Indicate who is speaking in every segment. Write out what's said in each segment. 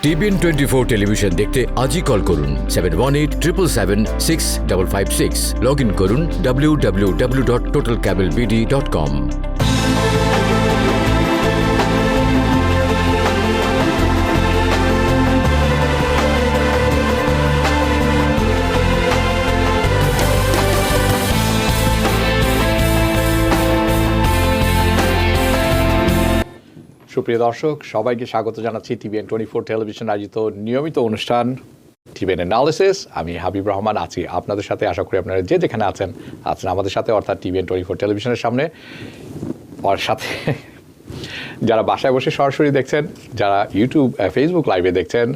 Speaker 1: TBN24 television দেখতে আজই call করুন 7187776556 লগ ইন করুন www.totalcablebd.com।
Speaker 2: সুপ্রিয় দর্শক, সবাইকে স্বাগত জানাচ্ছি TBN24 টেলিভিশন আয়োজিত নিয়মিত অনুষ্ঠান TBN অ্যানালিসিস। আমি হাবিব রহমান আছি আপনাদের সাথে। আশা করি আপনারা যে যেখানে আছেন আমাদের সাথে, অর্থাৎ TBN24 টেলিভিশনের সামনে। আর সাথে যারা বাসায় বসে সরাসরি দেখছেন, যারা ফেসবুক লাইভে দেখছেন,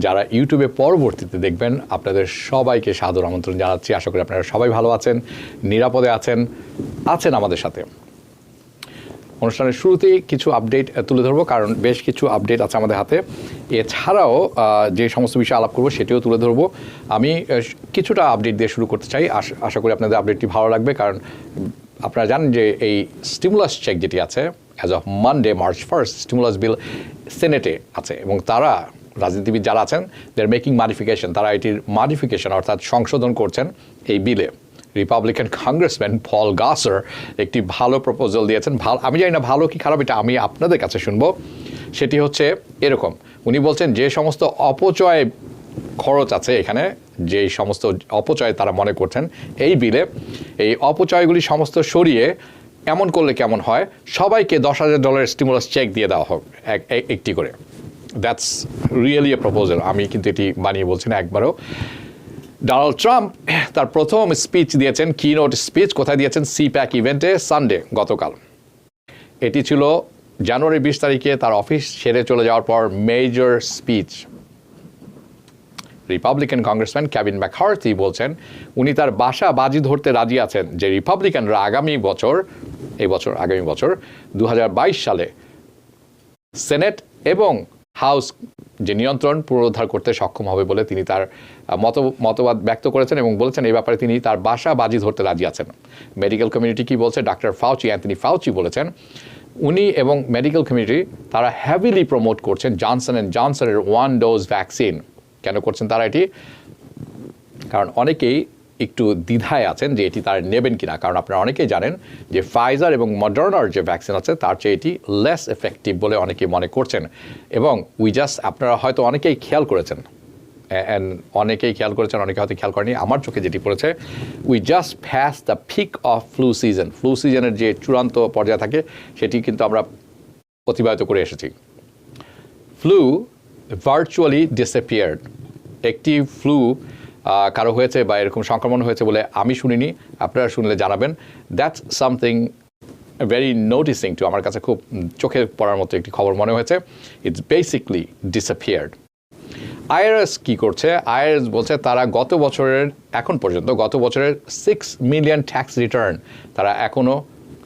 Speaker 2: যারা ইউটিউবে পরবর্তীতে দেখবেন, আপনাদের সবাইকে সাদর আমন্ত্রণ জানাচ্ছি। আশা করি আপনারা সবাই ভালো আছেন, নিরাপদে আছেন আমাদের সাথে। অনুষ্ঠানের শুরুতেই কিছু আপডেট তুলে ধরবো, কারণ বেশ কিছু আপডেট আছে আমাদের হাতে। এছাড়াও যে সমস্ত বিষয়ে আলাপ করবো সেটিও তুলে ধরবো। আমি কিছুটা আপডেট দিয়ে শুরু করতে চাই। আশা করি আপনাদের আপডেটটি ভালো লাগবে, কারণ আপনারা জানেন যে এই স্টিমুলাস চেক যেটি আছে, as of Monday March 1st stimulus bill সেনেটে আছে, এবং তারা রাজনীতিবিদ যারা আছেন দে আর মেকিং মডিফিকেশন। তারা এটির মডিফিকেশন অর্থাৎ সংশোধন করছেন এই বিলে। রিপাবলিকান কংগ্রেসম্যান পল গাসার একটি ভালো প্রপোজাল দিয়েছেন। আমি জানি না ভালো কি খারাপ, এটা আমি আপনাদের কাছে শুনবো। সেটি হচ্ছে এরকম, উনি বলছেন যে সমস্ত অপচয় খরচ আছে এখানে, যে সমস্ত অপচয় তারা মনে করছেন এই বিলে, এই অপচয়গুলি সমস্ত সরিয়ে এমন করলে কেমন হয়, সবাইকে $10,000 স্টিমুলাস চেক দিয়ে দেওয়া হোক একটি করে। That's really A proposal. আমি কিন্তু এটি বানিয়ে বলছি না একবারও। ডোনাল্ড ট্রাম্প তার প্রথম স্পিচ দিয়েছেন, কিনোট স্পিচ। কোথায় দিয়েছেন? সিপ্যাক ইভেন্টে, সানডে, গতকাল। এটি ছিল জানুয়ারি 20 তারিখে তার অফিস ছেড়ে চলে যাওয়ার পর major speech. Republican congressman Kevin McCarthy বলছেন উনি তার বাসা বাজি ধরতে রাজি আছেন যে রিপাবলিকানরা আগামী বছর 2022 সালে সেনেট এবং হাউস যে নিয়ন্ত্রণ পুনরুদ্ধার করতে সক্ষম হবে বলে তিনি তার মতবাদ ব্যক্ত করেছেন, এবং বলেছেন এই ব্যাপারে তিনি তার বাসা বাজি ধরতে রাজি আছেন। মেডিকেল কমিউনিটি কি বলছে? ডক্টর অ্যান্থনি ফাউচি বলেছেন উনি এবং মেডিকেল কমিউনিটি তারা হেভিলি প্রমোট করছেন জনসন অ্যান্ড জনসনের 1 ডোজ ভ্যাকসিন। কেন করছেন তারা এটি? কারণ অনেকেই একটু দ্বিধায় আছেন যে এটি তারা নেবেন কিনা। কারণ আপনারা অনেকেই জানেন যে ফাইজার এবং মডার্নার যে ভ্যাকসিন আছে তার চেয়ে এটি লেস এফেক্টিভ বলে অনেকেই মনে করছেন। এবং আপনারা হয়তো অনেকেই খেয়াল করেছেন, অনেকে হয়তো খেয়াল করেনি। আমার চোখে যেটি পড়েছে, we just pass the peak of flu season. Flu সিজনের যে চূড়ান্ত পর্যায়ে থাকে সেটি কিন্তু আমরা অতিবাহিত করে এসেছি। Flu virtually disappeared. একটি ফ্লু কারো হয়েছে বা এরকম সংক্রমণ হয়েছে বলে আমি শুনিনি, আপনারা শুনলে জানাবেন। That's something very noticing too. আমার কাছে খুব চোখে পড়ার মতো একটি খবর মনে হয়েছে। It's basically disappeared. আইআরএস কি করছে? আইআরএস বলছে তারা গত বছরের 6 মিলিয়ন ট্যাক্স রিটার্ন তারা এখনও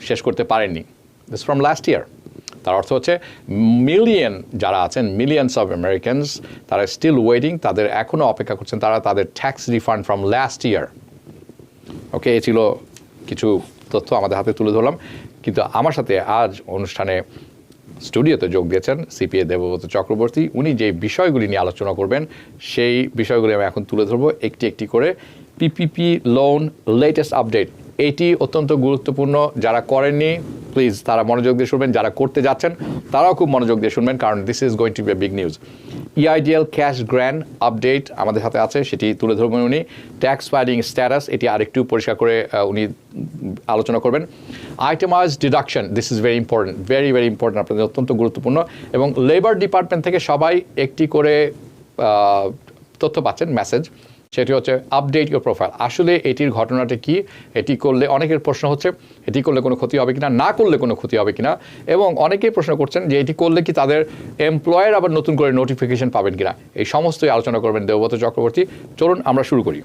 Speaker 2: শেষ করতে পারেননি। This from last year. তার অর্থ হচ্ছে মিলিয়নস অফ আমেরিকানস তারা স্টিল ওয়েটিং, তাদের এখনও অপেক্ষা করছেন তারা তাদের tax refund from last year. Okay, এ ছিল কিছু তথ্য আমাদের হাতে তুলে ধরলাম। কিন্তু আমার সাথে আজ অনুষ্ঠানে স্টুডিওতে যোগ দিয়েছেন সিপিএ দেবব্রত চক্রবর্তী। উনি যে বিষয়গুলি নিয়ে আলোচনা করবেন সেই বিষয়গুলি আমি এখন তুলে ধরবো একটি একটি করে। পিপিপি লোন লেটেস্ট আপডেট, এটি অত্যন্ত গুরুত্বপূর্ণ। যারা করেননি প্লিজ তারা মনোযোগ দিয়ে শুনবেন, যারা করতে যাচ্ছেন তারাও খুব মনোযোগ দিয়ে শুনবেন, কারণ this is going to be a big news. EIDL cash grant update আমাদের হাতে আছে, সেটি তুলে ধরবেন উনি। ট্যাক্স ফাইলিং স্ট্যাটাস, এটি আরেকটু পরিষ্কার করে উনি আলোচনা করবেন। Itemize deduction, this is very important, very very important, আপনাদের অত্যন্ত গুরুত্বপূর্ণ। এবং লেবার ডিপার্টমেন্ট থেকে সবাই একটি করে তথ্য পাচ্ছেন, মেসেজ, সেটি হচ্ছে আপডেট ইউর প্রোফাইল। আসলে এটির ঘটনাটা কি? এটি করলে অনেকের প্রশ্ন হচ্ছে এটি করলে কোনো ক্ষতি হবে কিনা, না করলে কোনো ক্ষতি হবে কিনা, এবং অনেকেই প্রশ্ন করছেন যে এটি করলে কি তাদের এমপ্লয়ার আবার নতুন করে নোটিফিকেশন পাবেন কিনা। এই সমস্তই আলোচনা করবেন দেবব্রত চক্রবর্তী। চলুন আমরা শুরু করি।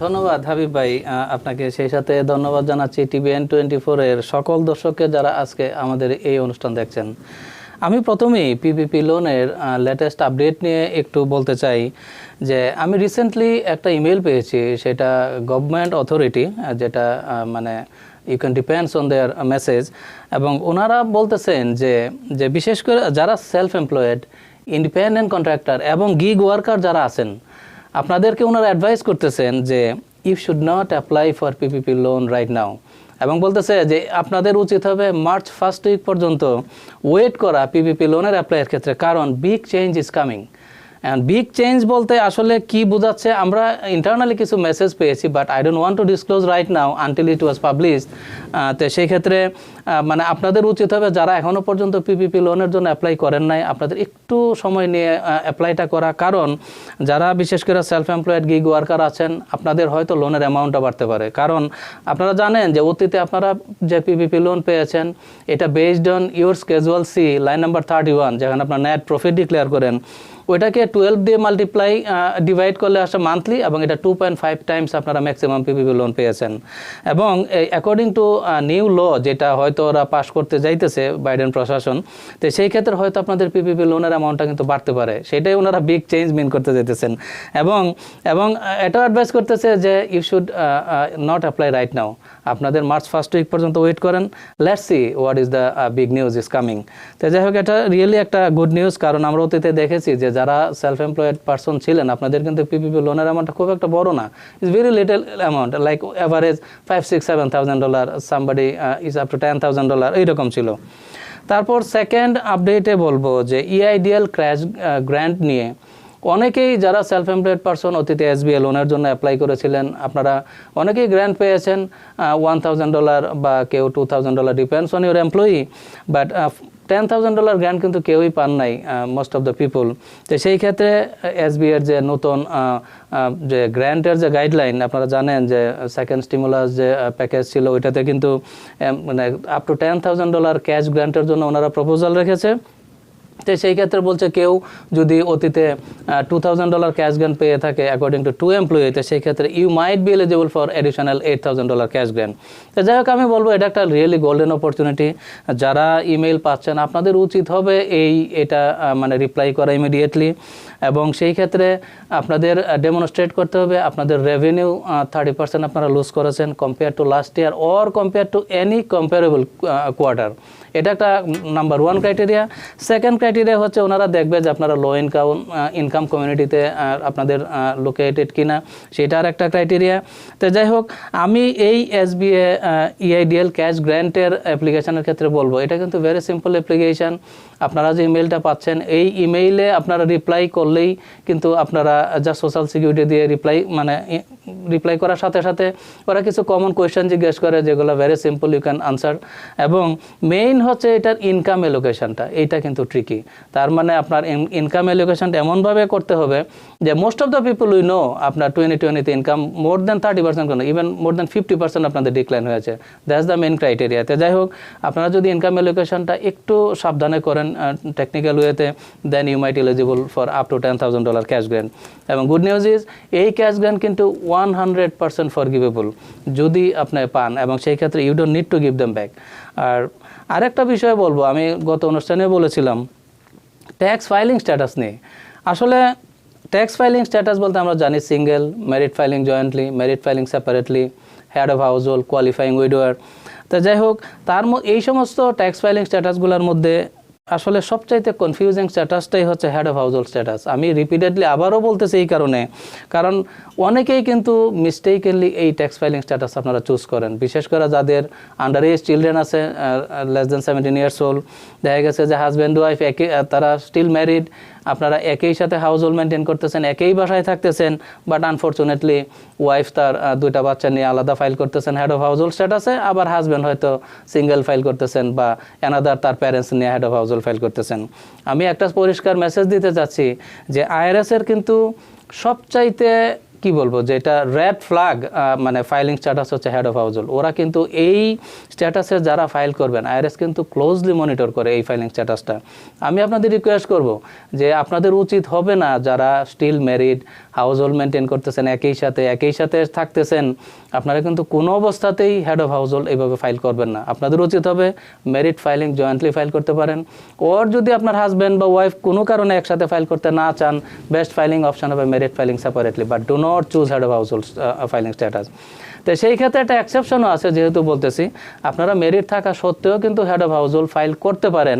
Speaker 3: ধন্যবাদ হাবিব ভাই, আপনাকে সেই সাথে ধন্যবাদ জানাচ্ছি TBN24 এর সকল দর্শককে যারা আজকে আমাদের এই অনুষ্ঠান দেখছেন। আমি প্রথমেই পিপিপি লোনের লেটেস্ট আপডেট নিয়ে একটু বলতে চাই যে আমি রিসেন্টলি একটা ইমেল পেয়েছি, সেটা গভর্নমেন্ট অথরিটি, যেটা মানে you can depends on their message, এবং ওনারা বলতেছেন যে বিশেষ করে যারা সেলফ এমপ্লয়েড ইন্ডিপেন্ডেন্ট কন্ট্রাক্টর এবং গিগ ওয়ার্কার যারা আছেন, আপনাদেরকে ওনারা অ্যাডভাইস করতেছেন যে you should not apply for PPP loan right now, এবং বলতেছে যে আপনাদের উচিত হবে মার্চ ফার্স্ট উইক পর্যন্ত ওয়েট করা পিপিপি লোনের অ্যাপ্লাইয়ের ক্ষেত্রে, কারণ big change is coming. And big change বলতে আসলে কি বোঝাচ্ছে, আমরা ইন্টারনালি কিছু মেসেজ পেয়েছি, but I don't want to disclose right now until it was published. তো সেই ক্ষেত্রে মানে আপনাদের উচিত হবে যারা এখনও পর্যন্ত পিপিপি লোনের জন্য অ্যাপ্লাই করেন নাই, আপনাদের একটু সময় নিয়ে অ্যাপ্লাইটা করা, কারণ যারা বিশেষ করে সেলফ এমপ্লয়েড গিগ ওয়ার্কার আছেন, আপনাদের হয়তো লোনের অ্যামাউন্টটা বাড়তে পারে। কারণ আপনারা জানেন যে অতীতে আপনারা যে পিপিপি লোন পেয়েছেন, এটা based on your schedule C line number 31, যেখানে আপনার নেট প্রফিট ডিক্লেয়ার করেন, ওইটাকে 12 দিয়ে ডিভাইড করলে আসে মান্থলি, এবং এটা 2.5 টাইমস আপনারা ম্যাক্সিমাম পিপিপি লোন পেয়েছেন। এবং অ্যাকর্ডিং টু নিউ ল যেটা হয়তো ওরা পাস করতে যাইতেছে বাইডেন প্রশাসন, তো সেই ক্ষেত্রে হয়তো আপনাদের পিপিপি লোনের অ্যামাউন্টটা কিন্তু বাড়তে পারে, সেটাই ওনারা বিগ চেঞ্জ মিন করতে যেতেছেন। এবং এটাও অ্যাডভাইস করতেছে যে you should not apply right now, আপনাদের মার্চ ফার্স্ট উইক পর্যন্ত ওয়েট করেন, let's see what is the big news is coming. তো যাই হোক, এটা রিয়েলি একটা গুড নিউজ, কারণ আমরা অতীতে দেখেছি যে যারা সেলফ এমপ্লয়েড পারসন ছিলেন, আপনাদের কিন্তু পিপিপি লোনের অ্যামাউন্টটা খুব একটা বড় না, it's very little amount, like average $5,000-7,000, somebody is up to $10,000, এইরকম ছিল। তারপর সেকেন্ড আপডেটে বলবো যে EIDL ক্র্যাশ গ্র্যান্ট নিয়ে অনেকেই যারা সেলফ এমপ্লয়েড পারসন অতীতে SBA লোনের জন্য অ্যাপ্লাই করেছিলেন, আপনারা অনেকেই গ্র্যান্ট পেয়েছেন, $1,000 বা কেউ $2,000, depends on your employee, but $10,000 grant কিন্তু কেউই পান নাই, মোস্ট অফ দ্য পিপল। তো সেই ক্ষেত্রে SBA এর যে নতুন যে গ্র্যান্টের যে গাইডলাইন, আপনারা জানেন যে সেকেন্ড স্টিমুলাস যে প্যাকেজ ছিল, ওইটাতে কিন্তু মানে আপ টু $10,000 ক্যাশ গ্র্যান্টের জন্য ওনারা প্রপোজাল রেখেছে। তো সেই ক্ষেত্রে বলছে কেউ যদি অতীতে $2,000 ক্যাশ গ্র্যান্ট পেয়ে থাকে অ্যাকর্ডিং টু 2 এমপ্লয়ি, তো সেই ক্ষেত্রে you might be eligible for additional $8,000 cash grant. তো যাই হোক, আমি বলবো এটা একটা রিয়েলি গোল্ডেন অপরচুনিটি। যারা ইমেল পাচ্ছেন, আপনাদের উচিত হবে এটা মানে রিপ্লাই করা ইমিডিয়েটলি, এবং সেই ক্ষেত্রে আপনাদের ডেমনস্ট্রেট করতে হবে আপনাদের রেভিনিউ 30% আপনারা লুজ করেছেন compare to last year or compare to any comparable quarter. এটা একটা নাম্বার 1 ক্রাইটেরিয়া। সেকেন্ড ক্রাইটেরিয়া হচ্ছে ওনারা দেখবে যে আপনারা লো ইনকাম কমিউনিটিতে আপনাদের লোকেটেড কিনা, সেটার একটা ক্রাইটেরিয়া। তো যাই হোক, আমি এই SBA EIDL ক্যাশ গ্র্যান্টের অ্যাপ্লিকেশনের ক্ষেত্রে বলবো এটা কিন্তু ভেরি সিম্পল অ্যাপ্লিকেশান। আপনারা যে ইমেলটা পাচ্ছেন, এই ইমেইলে আপনারা রিপ্লাই করলেই কিন্তু আপনারা যা সোশ্যাল সিকিউরিটি দিয়ে রিপ্লাই করার সাথে সাথে ওরা কিছু কমন কোয়েশ্চেন জিজ্ঞেস করে, যেগুলো very simple, you can answer. এবং মেইন হচ্ছে এটার ইনকাম এলোকেশনটা, এইটা কিন্তু ট্রিকি। তার মানে আপনার ইনকাম এলোকেশনটা এমনভাবে করতে হবে যে most of the people we know আপনার 2020-তে ইনকাম মোর দ্যান 30% কোনো, ইভেন মোর দ্যান 50% আপনাদের ডিক্লাইন হয়েছে। That's the main criteria. তো যাই হোক, আপনারা যদি ইনকাম এলোকেশনটা একটু সাবধানে করেন টেকনিক্যাল ওয়েতে, then you might eligible for up to $10,000 cash grant. এবং গুড নিউজ ইজ এই ক্যাশ গ্র্যান্ট কিন্তু 100% ফরগিভেবল যদি আপনি পান, এবং সেই ক্ষেত্রে you don't need to give them back. আর আরেকটা বিষয় বলবো, আমি গত অনুষ্ঠানে বলেছিলাম ট্যাক্স ফাইলিং স্ট্যাটাস নিয়ে। আসলে ট্যাক্স ফাইলিং স্ট্যাটাস বলতে আমরা জানি single, married filing jointly, married filing separately, head of household, qualifying widower. তো যাই হোক, এই সমস্ত ট্যাক্স ফাইলিং স্ট্যাটাসগুলোর মধ্যে আসলে সবচাইতে কনফিউজিং স্ট্যাটাসটাই হচ্ছে head of house hold status. আমি রিপিটেডলি আবারও বলতেছি এই কারণে, কারণ অনেকেই কিন্তু মিস্টেকেনলি এই ট্যাক্স ফাইলিং স্ট্যাটাস আপনারা চুজ করেন, বিশেষ করে যাদের আন্ডার এজ চিলড্রেন আছে, লেস দেন 17 ইয়ার্স ওল্ড। দেখা গেছে যে হাজব্যান্ড ওয়াইফ তারা স্টিল ম্যারিড, আপনারা একই সাথে হাউস হোল্ড মেনটেন করতেছেন, একই বাসায় থাকতেছেন, বাট আনফর্চুনেটলি ওয়াইফ তার 2টা বাচ্চা নিয়ে আলাদা ফাইল করতেছেন হেড অফ হাউস হোল্ড স্ট্যাটাসে, আবার হাজব্যান্ড হয়তো সিঙ্গেল ফাইল করতেছেন বা অ্যানাদার তার প্যারেন্টস নিয়ে head of household file করতেছেন। আমি একটা পরিষ্কার মেসেজ দিতে চাচ্ছি যে IRS-এর কিন্তু সবচাইতে কি বলবো যে এটা রেড ফ্ল্যাগ মানে ফাইলিং স্ট্যাটাস হচ্ছে হেড অফ হাউস হোল্ড। ওরা কিন্তু এই স্ট্যাটাসে যারা ফাইল করবেন, IRS কিন্তু ক্লোজলি মনিটর করে এই ফাইলিং স্ট্যাটাসটা। আমি আপনাদের রিকোয়েস্ট করব যে আপনাদের উচিত হবে না, যারা still married, household maintain করতেছেন, একই সাথে থাকতেছেন, আপনারা কিন্তু কোনো অবস্থাতেই হেড অফ হাউস হোল্ড এইভাবে ফাইল করবেন না। আপনাদের উচিত হবে মেরিট ফাইলিং জয়েন্টলি ফাইল করতে পারেন, ওর যদি আপনার হাজব্যান্ড বা ওয়াইফ কোনো কারণে একসাথে ফাইল করতে না চান, বেস্ট ফাইলিং অপশন হবে merit filing separately, but do not choose head of house hold filing status. তো সেই ক্ষেত্রে একটা এক্সেপশনও আছে, যেহেতু বলতেছি আপনারা মেরিট থাকা সত্ত্বেও কিন্তু head of household file করতে পারেন।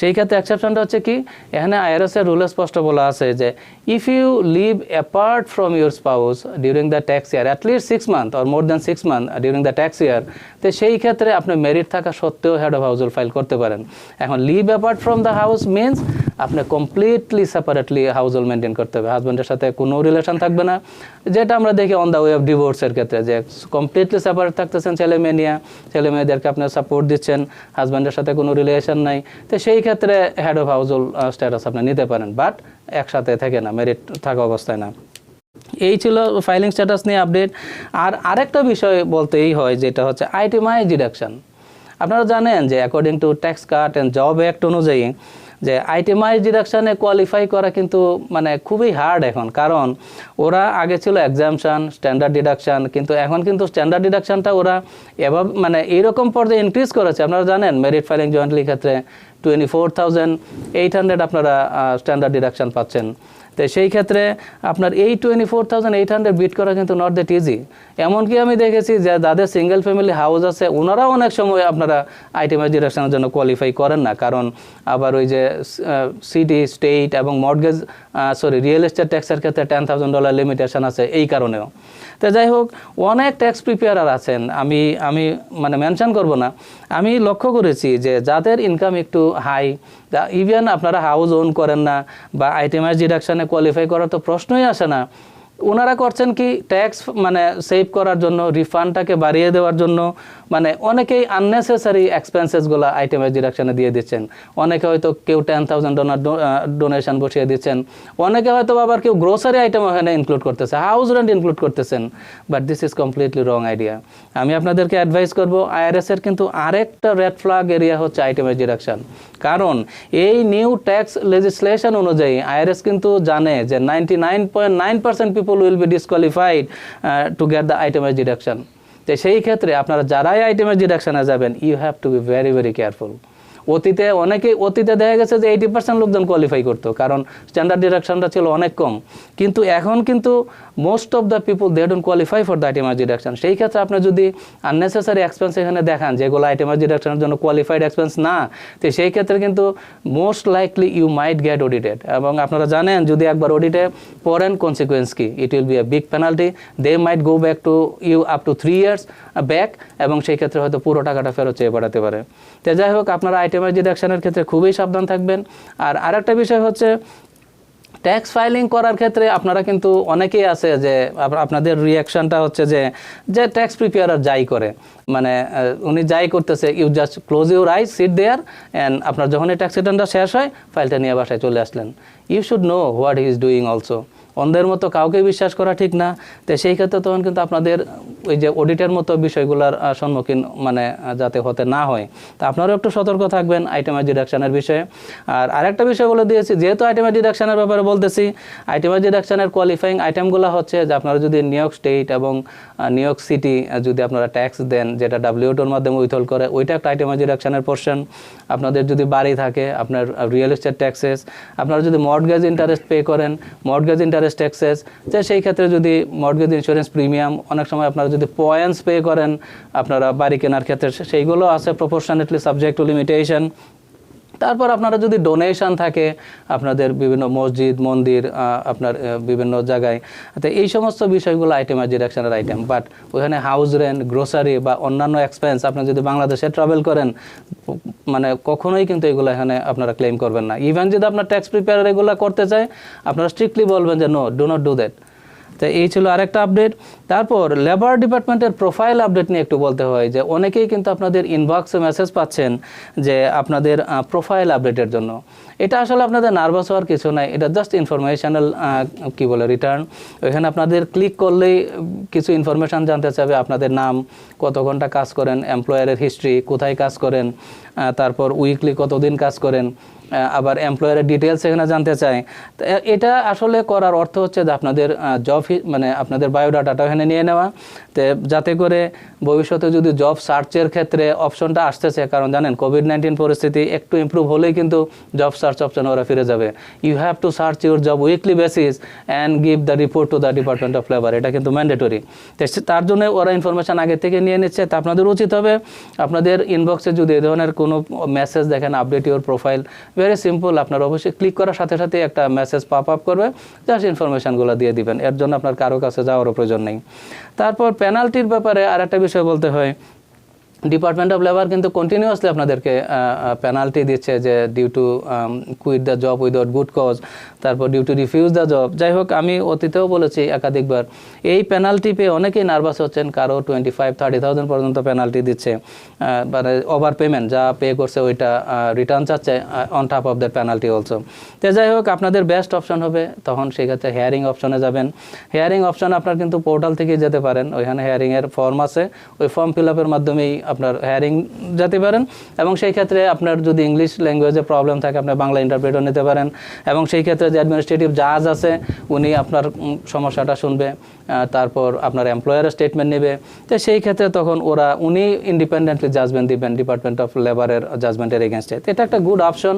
Speaker 3: সেই ক্ষেত্রে এক্সেপশনটা হচ্ছে কি, এখানে আইআরএস এর রুলে স্পষ্ট বলা আছে যে if you live apart from your spouse during the tax year at least 6 month or more than 6 month during the tax year, তো সেই ক্ষেত্রে আপনি মেরিট থাকা সত্ত্বেও head of household file করতে পারেন। এখন live apart from the house means আপনি completely separately household maintain করতে হবে, হাজব্যান্ডের সাথে কোনো রিলেশন থাকবে না, যেটা আমরা দেখি অন দ্য ওয়ে অফ ডিভোর্সের ক্ষেত্রে যে কমপ্লিটলি সেপারেট থাকতেছেন, ছেলে মেয়ে নিয়ে, ছেলে মেয়েদেরকে আপনি সাপোর্ট দিচ্ছেন, হাজব্যান্ডের সাথে কোনো রিলেশন নাই, তো সেই ক্ষেত্রে head of house hold status আপনি নিতে পারেন, বাট একসাথে থেকে না, মেরিট থাকা অবস্থায় না। এই ছিল ফাইলিং স্ট্যাটাস নিয়ে আপডেট। আর আরেকটা বিষয় বলতেই হয়, যেটা হচ্ছে আইটেমাইজ ডিডাকশন। আপনারা জানেন যে according to tax cut and job act অনুযায়ী যে আইটেমাইজ ডিডাকশানে কোয়ালিফাই করা কিন্তু মানে খুবই হার্ড এখন, কারণ ওরা আগে ছিল এক্সামশন, স্ট্যান্ডার্ড ডিডাকশান, কিন্তু এখন কিন্তু স্ট্যান্ডার্ড ডিডাকশানটা ওরা এভাবে মানে এইরকম পর্যায়ে ইনক্রিজ করেছে। আপনারা জানেন মেরিট ফাইলিং জয়েন্টলি ক্ষেত্রে 24,800 আপনারা স্ট্যান্ডার্ড ডিডাকশান পাচ্ছেন। তো সেই ক্ষেত্রে আপনার এই 24,800 বিট করা কিন্তু নট দ্যাট ইজি। এমনকি আমি দেখেছি যে যাদের সিঙ্গেল ফ্যামিলি হাউস আছে ওনারাও অনেক সময় আপনারা আইটেমাইজ ডিডাকশনের জন্য কোয়ালিফাই করেন না, কারণ আবার ওই যে সিটি, স্টেট এবং মর্টগেজ রিয়েল এস্টেট ট্যাক্সের ক্ষেত্রে $10,000 লিমিটেশন আছে এই কারণেও। তো যাই হোক, অনেক ট্যাক্স প্রিপেয়ারার আছেন, আমি মানে মেনশন করব না, আমি লক্ষ্য করেছি যে যাদের ইনকাম একটু হাই, ইভেন আপনারা হাউস ওন করেন না বা আইটেমাইজ ডিডাকশানে কোয়ালিফাই করার তো প্রশ্নই আসে না, ওনারা করছেন কি ট্যাক্স মানে সেভ করার জন্য, রিফান্ডটাকে বাড়িয়ে দেওয়ার জন্য মানে অনেকেই আননেসেসারি এক্সপেন্সেসগুলো আইটেমাইজ ডিডাকশানে দিয়ে দিচ্ছেন। অনেকে হয়তো কেউ $10,000 ডোনেশন বসিয়ে দিচ্ছেন, অনেকে হয়তো আবার কেউ গ্রোসারি আইটেম ওখানে ইনক্লুড করতেছে, হাউস রেন্ট ইনক্লুড করতেছেন, but this is completely wrong idea. আমি আপনাদেরকে অ্যাডভাইস করব, আইআরএসের কিন্তু আরেকটা রেড ফ্ল্যাগ এরিয়া হচ্ছে আইটেমাইজ ডিডাকশান, কারণ এই নিউ ট্যাক্স লেজিসলেশন অনুযায়ী আইআরএস কিন্তু জানে যে 99.9% people will be disqualified to get the itemize deduction. তো সেই ক্ষেত্রে আপনারা যারাই আইটেমাইজ ডিডাকশানে যাবেন, you have to be very very careful. অতীতে দেখা গেছে যে 80% লোকজন কোয়ালিফাই করতো, কারণ স্ট্যান্ডার্ড ডিডাকশনটা ছিল অনেক কম, কিন্তু এখন কিন্তু most of the people they don't qualify for the itemize deduction. সেই ক্ষেত্রে আপনি যদি আননেসেসারি এক্সপেন্স এখানে দেখান যেগুলো আইটেমাইজ ডিডাকশনের জন্য কোয়ালিফাইড এক্সপেন্স না, তো সেই ক্ষেত্রে কিন্তু most likely you might get audited. এবং আপনারা জানেন যদি একবার অডিটে পড়েন কনসিকুয়েন্স কি, it will be a big penalty, they might go back to you up to 3 years back, এবং সেই ক্ষেত্রে হয়তো পুরো টাকাটা ফেরত চেয়ে পাঠাতে পারে। তো যাই হোক, আপনারা আইটেমাইজ ডিডাকশনের ক্ষেত্রে খুবই সাবধান থাকবেন। আর আরেকটা বিষয় হচ্ছে ট্যাক্স ফাইলিং করার ক্ষেত্রে আপনারা কিন্তু অনেকেই আছে যে আপনাদের রিয়াকশনটা হচ্ছে যে ট্যাক্স প্রিপেয়ারার যাই করে, মানে উনি যাই করতেছে, you just close your eyes, sit there, and আপনার যখন এই ট্যাক্স রিটার্নটা শেষ হয় ফাইলটা নিয়ে বাসায় চলে আসলেন। You should know what he is doing also. অন্ধের মতো কাউকে বিশ্বাস করা ঠিক না। তো সেই ক্ষেত্রে তখন কিন্তু আপনাদের ওই যে অডিটের মতো বিষয়গুলোর সম্মুখীন মানে যাতে হতে না হয়, তা আপনারাও একটু সতর্ক থাকবেন আইটেমাইজ ডিডাকশনের বিষয়ে। আর আরেকটা বিষয় বলে দিয়েছি, যেহেতু আইটেমাইজ ডিডাকশনের ব্যাপারে বলতেছি, আইটেমাইজ ডিডাকশনের কোয়ালিফাইং আইটেমগুলো হচ্ছে যে আপনারা যদি নিউ ইয়র্ক স্টেট এবং নিউ ইয়র্ক সিটি যদি আপনারা ট্যাক্স দেন, যেটা WTOর মাধ্যমে উইথহোল্ড করে, ওইটা একটা আইটেমাইজ ডিডাকশনের পোর্শন। আপনাদের যদি বাড়ি থাকে, আপনার রিয়েল এস্টেট ট্যাক্সেস, আপনারা যদি মর্টগেজ ইন্টারেস্ট পে করেন, মর্টগেজ ইন্টারেস্ট ট্যাক্সেস, যে সেই ক্ষেত্রে যদি মর্টগেজ ইন্স্যুরেন্স প্রিমিয়াম, অনেক সময় আপনারা যদি পয়েন্টস পে করেন আপনারা বাড়ি কেনার ক্ষেত্রে, সেইগুলো আছে প্রপোর্শনেটলি সাবজেক্ট টু লিমিটেশন। তারপর আপনারা যদি ডোনেশন থাকে আপনাদের বিভিন্ন মসজিদ, মন্দির, আপনার বিভিন্ন জায়গায়, তো এই সমস্ত বিষয়গুলো আইটেমাইজ ডিডাকশনের আইটেম। বাট ওখানে হাউস রেন্ট, গ্রোসারি বা অন্যান্য এক্সপেন্স আপনি যদি বাংলাদেশে ট্রাভেল করেন, মানে কখনোই কিন্তু এগুলো এখানে আপনারা ক্লেম করবেন না। ইভেন যদি আপনার ট্যাক্স প্রিপেয়ার এগুলো করতে চায়, আপনারা স্ট্রিক্টলি বলবেন যে no, do not do that. তো এই ছিল আরেকটা আপডেট। তারপর লেবার ডিপার্টমেন্টের প্রোফাইল আপডেট নিয়ে একটু বলতে হয় যে অনেকেই কিন্তু আপনাদের ইনবক্সে মেসেজ পাচ্ছেন যে আপনাদের প্রোফাইল আপডেটের জন্য। এটা আসলে আপনাদের নার্ভাস হওয়ার কিছু নাই, এটা জাস্ট ইনফরমেশনাল রিটার্ন। ওইখানে আপনাদের ক্লিক করলেই কিছু ইনফরমেশান জানতে চাবে, আপনাদের নাম, কত ঘন্টা কাজ করেন, এমপ্লয়ারের হিস্ট্রি, কোথায় কাজ করেন, তারপর উইকলি কতদিন কাজ করেন, আবার এমপ্লয়ারের ডিটেলস এখানে জানতে চায়। তো এটা আসলে করার অর্থ হচ্ছে যে আপনাদের জব মানে আপনাদের বায়োডাটাটা এখানে নিয়ে নেওয়া, তো যাতে করে ভবিষ্যতে যদি জব সার্চের ক্ষেত্রে অপশনটা আসতেছে, কারণ জানেন কোভিড-19 পরিস্থিতি একটু ইমপ্রুভ হলেই কিন্তু জব সার্চ অপশন ওরা ফিরে যাবে। You have to search your job weekly basis and give the report to the department of labour, এটা কিন্তু ম্যান্ডেটরি। তার জন্য ওরা ইনফরমেশন আগে থেকে নিয়ে নিচ্ছে। তা আপনাদের উচিত হবে আপনাদের ইনবক্সে যদি এই ধরনের কোনো মেসেজ দেখেন, update your profile, very simple, আপনার অবশ্যই ক্লিক করার সাথে সাথে একটা মেসেজ পপ আপ করবে, জাস্ট ইনফরমেশনগুলো দিয়ে দিবেন। এর জন্য আপনার কারো কাছে যাওয়ারও প্রয়োজন নেই। তারপর পেনাল্টির ব্যাপারে আর একটা বিষয় বলতে হয়, ডিপার্টমেন্ট অফ লেবার কিন্তু কন্টিনিউয়াসলি আপনাদেরকে পেনাল্টি দিচ্ছে, যে due to quit the job without good cause, তারপর due to refuse the job. যাই হোক, আমি অতীতেও বলেছি একাধিকবার, এই পেনাল্টি পেয়ে অনেকেই নার্ভাস হচ্ছেন, কারো 25-30,000 পর্যন্ত পেনাল্টি দিচ্ছে, মানে ওভার পেমেন্ট যা পে করছে ওইটা রিটার্ন চাচ্ছে on top of the penalty also. তো যাই হোক, আপনাদের বেস্ট অপশন হবে তখন সেক্ষেত্রে হেয়ারিং অপশনে যাবেন। হেয়ারিং অপশন আপনার কিন্তু পোর্টাল থেকেই যেতে পারেন, ওইখানে হেয়ারিংয়ের ফর্ম আছে, ওই ফর্ম ফিল আপের মাধ্যমেই আপনার হেয়ারিং যেতে পারেন। এবং সেই ক্ষেত্রে আপনার যদি ইংলিশ ল্যাঙ্গুয়েজে প্রবলেম থাকে, আপনি বাংলা ইন্টারপ্রেটও নিতে পারেন। এবং সেই ক্ষেত্রে যে অ্যাডমিনিস্ট্রেটিভ জাজ আছে উনি আপনার সমস্যাটা শুনবে, তারপর আপনার এমপ্লয়ারের স্টেটমেন্ট নেবে। তো সেই ক্ষেত্রে তখন উনি ইন্ডিপেন্ডেন্টলি জাজমেন্ট দিবেন ডিপার্টমেন্ট অফ লেবারের জাজমেন্টের এগেনস্টে। তো এটা একটা গুড অপশন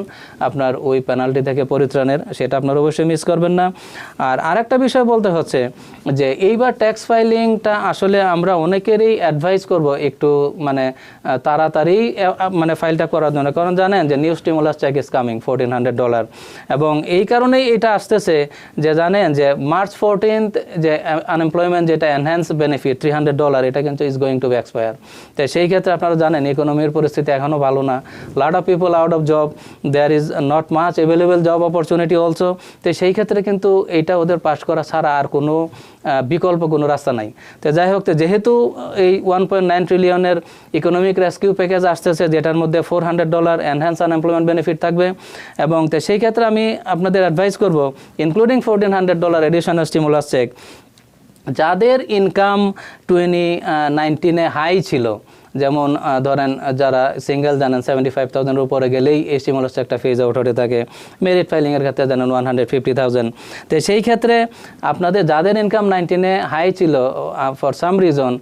Speaker 3: আপনার ওই পেনাল্টি থেকে পরিত্রাণের, সেটা আপনার অবশ্যই মিস করবেন না। আর আরেকটা বিষয় বলতে হচ্ছে যে এইবার ট্যাক্স ফাইলিংটা আসলে আমরা অনেকেরই অ্যাডভাইস করব একটু মানে তাড়াতাড়ি মানে ফাইলটা করার জন্য, কারণ জানেন যে new stimulus check is coming $1,400, এবং এই কারণেই এটা আসতেছে যে জানেন যে মার্চ 14th যে আনএমপ্লয়মেন্ট যেটা এনহ্যান্স বেনিফিট $300, এটা কিন্তু is going to be expire. তো সেই ক্ষেত্রে আপনারা জানেন ইকোনমির পরিস্থিতি এখনও ভালো না, lot of people out of job, there is not much available job opportunity also. তো সেই ক্ষেত্রে কিন্তু এইটা ওদের পাস করা ছাড়া আর কোনো বিকল্প কোনো রাস্তা নাই। তো যাই হোক, তো যেহেতু এই 1.9 ট্রিলিয়নের ইকোনমিক রেস্কিউ প্যাকেজ আসতেছে, যেটার মধ্যে $400 এনহ্যান্স আনএমপ্লয়মেন্ট বেনিফিট থাকবে, এবং তো সেই ক্ষেত্রে আমি আপনাদের অ্যাডভাইস করব ইনক্লুডিং $1,400 এডিশনাল স্টিমুলাস চেক, যাদের ইনকাম 2019-এ হাই ছিল, যেমন ধরেন যারা সিঙ্গেল জানেন 75,000 উপরে গেলেই এই স্টিমুলাস চেকটা ফেজ আউট হতে থাকে, মেরিট ফাইলিংয়ের ক্ষেত্রে জানেন 150,000। তো সেই ক্ষেত্রে আপনাদের যাদের ইনকাম 19-এ হাই ছিল ফর সাম রিজন,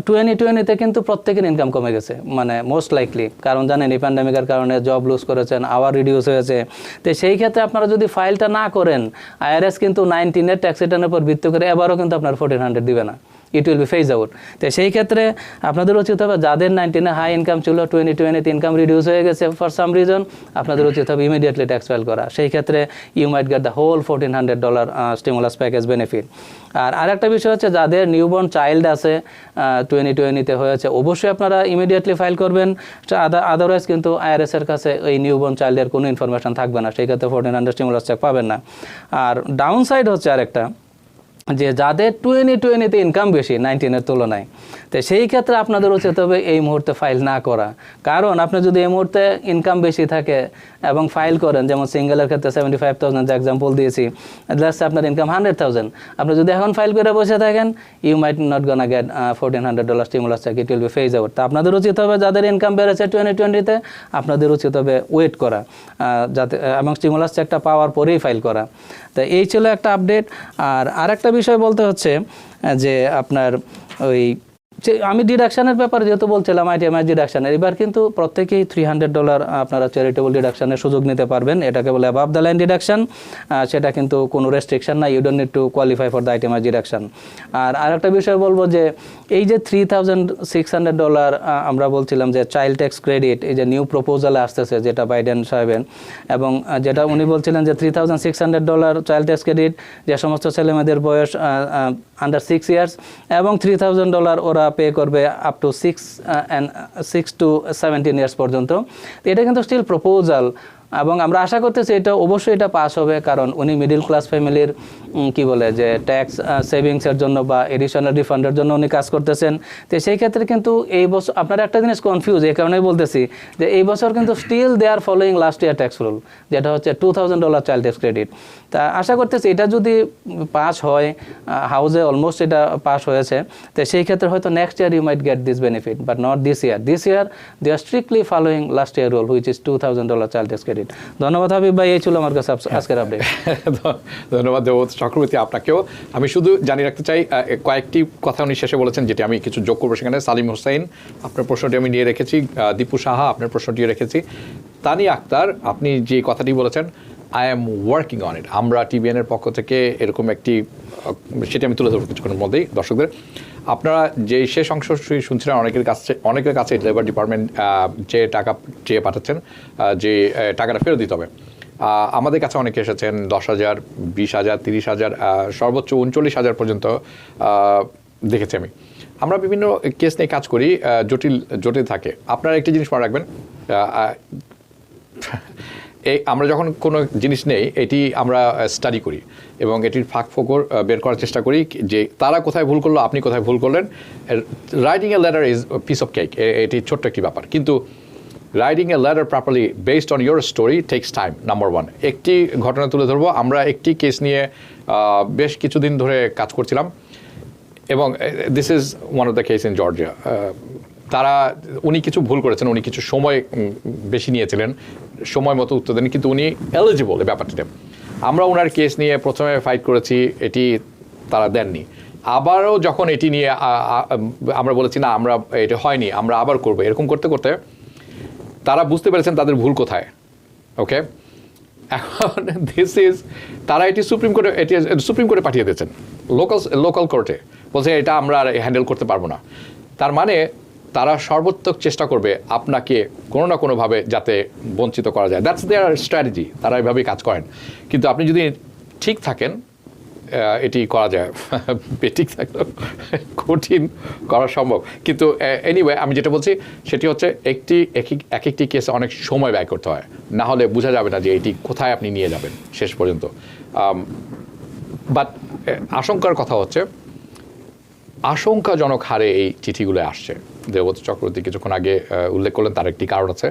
Speaker 3: 2020-তে কিন্তু প্রত্যেকের ইনকাম কমে গেছে, মানে মোস্ট লাইকলি, কারণ জানেন এই প্যান্ডামিকের কারণে জব লুজ করেছেন, আওয়ার রিডিউস হয়েছে। তো সেই ক্ষেত্রে আপনারা যদি ফাইলটা না করেন, IRS কিন্তু 19-এর ট্যাক্স রিটার্নের উপর ভিত্তি করে এবারও কিন্তু আপনার 1,400 দিবে না, ইট উইল বি ফেজ আউট। তো সেই ক্ষেত্রে আপনাদের উচিত হবে যাদের 19-এ হাই ইনকাম ছিল, 2020-তে ইনকাম রিডিউস হয়ে গেছে ফর সাম রিজন, আপনাদের উচিত হবে ইমিডিয়েটলি ট্যাক্স ফাইল করা। সেই ক্ষেত্রে you might get the whole $1,400 stimulus package benefit. আর আরেকটা বিষয় হচ্ছে যাদের নিউবর্ন চাইল্ড আছে 2020-তে হয়েছে, অবশ্যই আপনারা ইমিডিয়েটলি ফাইল করবেন, আদারওয়াইজ কিন্তু IRS-এর কাছে এই নিউবর্ন চাইল্ডের কোনো ইনফরমেশন থাকবে না, সেই ক্ষেত্রে 1,400 স্টিমুলাস চেক পাবেন না। আর ডাউন সাইড হচ্ছে আরেকটা, যে যাদের 2020-তে ইনকাম বেশি 19-এর তুলনায়, তো সেই ক্ষেত্রে আপনাদের উচিত হবে এই মুহূর্তে ফাইল না করা। কারণ আপনি যদি এই মুহূর্তে ইনকাম বেশি থাকে এবং ফাইল করেন, যেমন সিঙ্গেলের ক্ষেত্রে 75,000 যে এক্সাম্পল দিয়েছি, দ্যাটস আপনার ইনকাম 100,000, আপনি যদি এখন ফাইল করে বসে থাকেন, you might not gonna get $1,400 stimulus check, it will be phase out. তা আপনাদের উচিত হবে যাদের ইনকাম বেড়েছে 2020-তে, আপনাদের উচিত হবে ওয়েট করা, যাতে এবং স্টিমুলাস চেকটা পাওয়ার পরেই ফাইল করা। তো এই ছিল একটা আপডেট। আর আরেকটা বিষয় বলতে হচ্ছে যে আপনার ওই আমি ডিডাকশানের ব্যাপারে যেহেতু বলছিলাম, আইটিএমআই ডিডাকশানের, এবার কিন্তু প্রত্যেকেই $300 আপনারা চ্যারিটেবল ডিডাকশানের সুযোগ নিতে পারবেন। এটাকে বলে অ্যাবাভ দ্য লাইন ডিডাকশান, সেটা কিন্তু কোনো রেস্ট্রিকশন নাই, you don't need to qualify for the itemized deduction. আর আরেকটা বিষয় বলবো যে এই যে $3,600 আমরা বলছিলাম যে চাইল্ড ট্যাক্স ক্রেডিট, এই যে নিউ প্রপোজালে আসতেছে যেটা বাইডেন সাহেবের, এবং যেটা উনি বলছিলেন যে $3,600 চাইল্ড ট্যাক্স ক্রেডিট যে সমস্ত ছেলেমেয়েদের বয়স আন্ডার 6 ইয়ার্স, এবং $3,000 ওরা পে করবে আপ টু 6 to 17 ইয়ার্স পর্যন্ত। এটা কিন্তু স্টিল প্রপোজাল, এবং আমরা আশা করতেছি এটা অবশ্যই এটা পাস হবে, কারণ উনি মিডিল ক্লাস ফ্যামিলির কি বলে যে ট্যাক্স সেভিংসের জন্য বা এডিশনাল রিফান্ডের জন্য উনি কাজ করতেছেন। তো সেই ক্ষেত্রে কিন্তু এই বছর আপনারা একটা জিনিস কনফিউজ, এই কারণেই বলতেছি যে এই বছর কিন্তু still they are following last year tax rule, যেটা হচ্ছে $2000 চাইল্ড ট্যাক্স ক্রেডিট। তা আশা করতেছি এটা যদি পাস হয়, হাউসে অলমোস্ট এটা পাস হয়েছে, তো সেই ক্ষেত্রে হয়তো next year you might get this benefit, but not this year. This year they are strictly following last year rule which is $2000 child tax credit. ধন্যবাদ হাবিব ভাই, এই ছিল আমার কাছে আজকের আপডেট।
Speaker 2: ধন্যবাদ দেবব্রত চক্রবর্তী আপনাকেও। আমি শুধু জানিয়ে রাখতে চাই কয়েকটি কথা উনি শেষে বলেছেন যেটি আমি কিছু যোগ করবো সেখানে। সালিম হোসেন আপনার প্রশ্নটি আমি নিয়ে রেখেছি, দীপু সাহা আপনার প্রশ্নটিও রেখেছি, তানিয়া আক্তার আপনি যে কথাটি বলেছেন I am working on it, আমরা টিবিএন এর পক্ষ থেকে এরকম একটি সেটি আমি তুলে ধরবো কিছুক্ষণের মধ্যেই দর্শকদের। আপনারা যে শেষ অংশ শুনছিলেন অনেকের কাছে লেবার ডিপার্টমেন্ট যে টাকা চেয়ে পাঠাচ্ছেন, যে টাকাটা ফেরত দিতে হবে। আমাদের কাছে অনেকে এসেছেন 10,000, 20,000, 30,000, সর্বোচ্চ 39,000 পর্যন্ত দেখেছি আমি। আমরা বিভিন্ন কেস নিয়ে কাজ করি, জটিল থাকে। আপনারা একটি জিনিস মনে রাখবেন, আমরা যখন কোনো জিনিস নেই এটি আমরা স্টাডি করি এবং এটির ফাঁক-ফোকর বের করার চেষ্টা করি যে তারা কোথায় ভুল করলো, আপনি কোথায় ভুল করলেন। Writing a letter is piece of cake, এটি ছোট্ট একটি ব্যাপার, কিন্তু writing a letter properly based on your story takes time. Number 1 একটি ঘটনা তুলে ধরবো। আমরা একটি কেস নিয়ে বেশ কিছুদিন ধরে কাজ করছিলাম এবং this is one of the case in Georgia. উনি কিছু ভুল করেছেন, উনি কিছু সময় বেশি নিয়েছিলেন, সময় মতো উত্তর দেন, কিন্তু উনি এলিজিবল এই ব্যাপারটিতে। আমরা ওনার কেস নিয়ে প্রথমে ফাইট করেছি, এটি তারা দেননি। আবারও যখন এটি নিয়ে আমরা বলেছি না আমরা এটা হয়নি, আমরা আবার করবো, এরকম করতে করতে তারা বুঝতে পেরেছেন তাদের ভুল কোথায়। ওকে, এখন তারা এটি সুপ্রিম কোর্টে পাঠিয়ে দিয়েছেন, লোকাল কোর্টে, বলছে এটা আমরা আর হ্যান্ডেল করতে পারবো না। তার মানে তারা সর্বোত্তক চেষ্টা করবে আপনাকে কোনো না কোনোভাবে যাতে বঞ্চিত করা যায়। দ্যাটস দেয়ার স্ট্র্যাটেজি, তারা এভাবেই কাজ করেন। কিন্তু আপনি যদি ঠিক থাকেন এটি করা যায়, ঠিক থাকলে কঠিন করা সম্ভব। কিন্তু এনিওয়ে আমি যেটা বলছি সেটি হচ্ছে এক একটি কেসে অনেক সময় ব্যয় করতে হয়, না হলে বোঝা যাবে না যে এটি কোথায় আপনি নিয়ে যাবেন শেষ পর্যন্ত। বাট আশঙ্কার কথা হচ্ছে আশঙ্কাজনক হারে এই চিঠিগুলো আসছে। দেবব্রত চক্রবর্তী কিছুক্ষণ আগে উল্লেখ করলেন তার একটি কারণ আছে,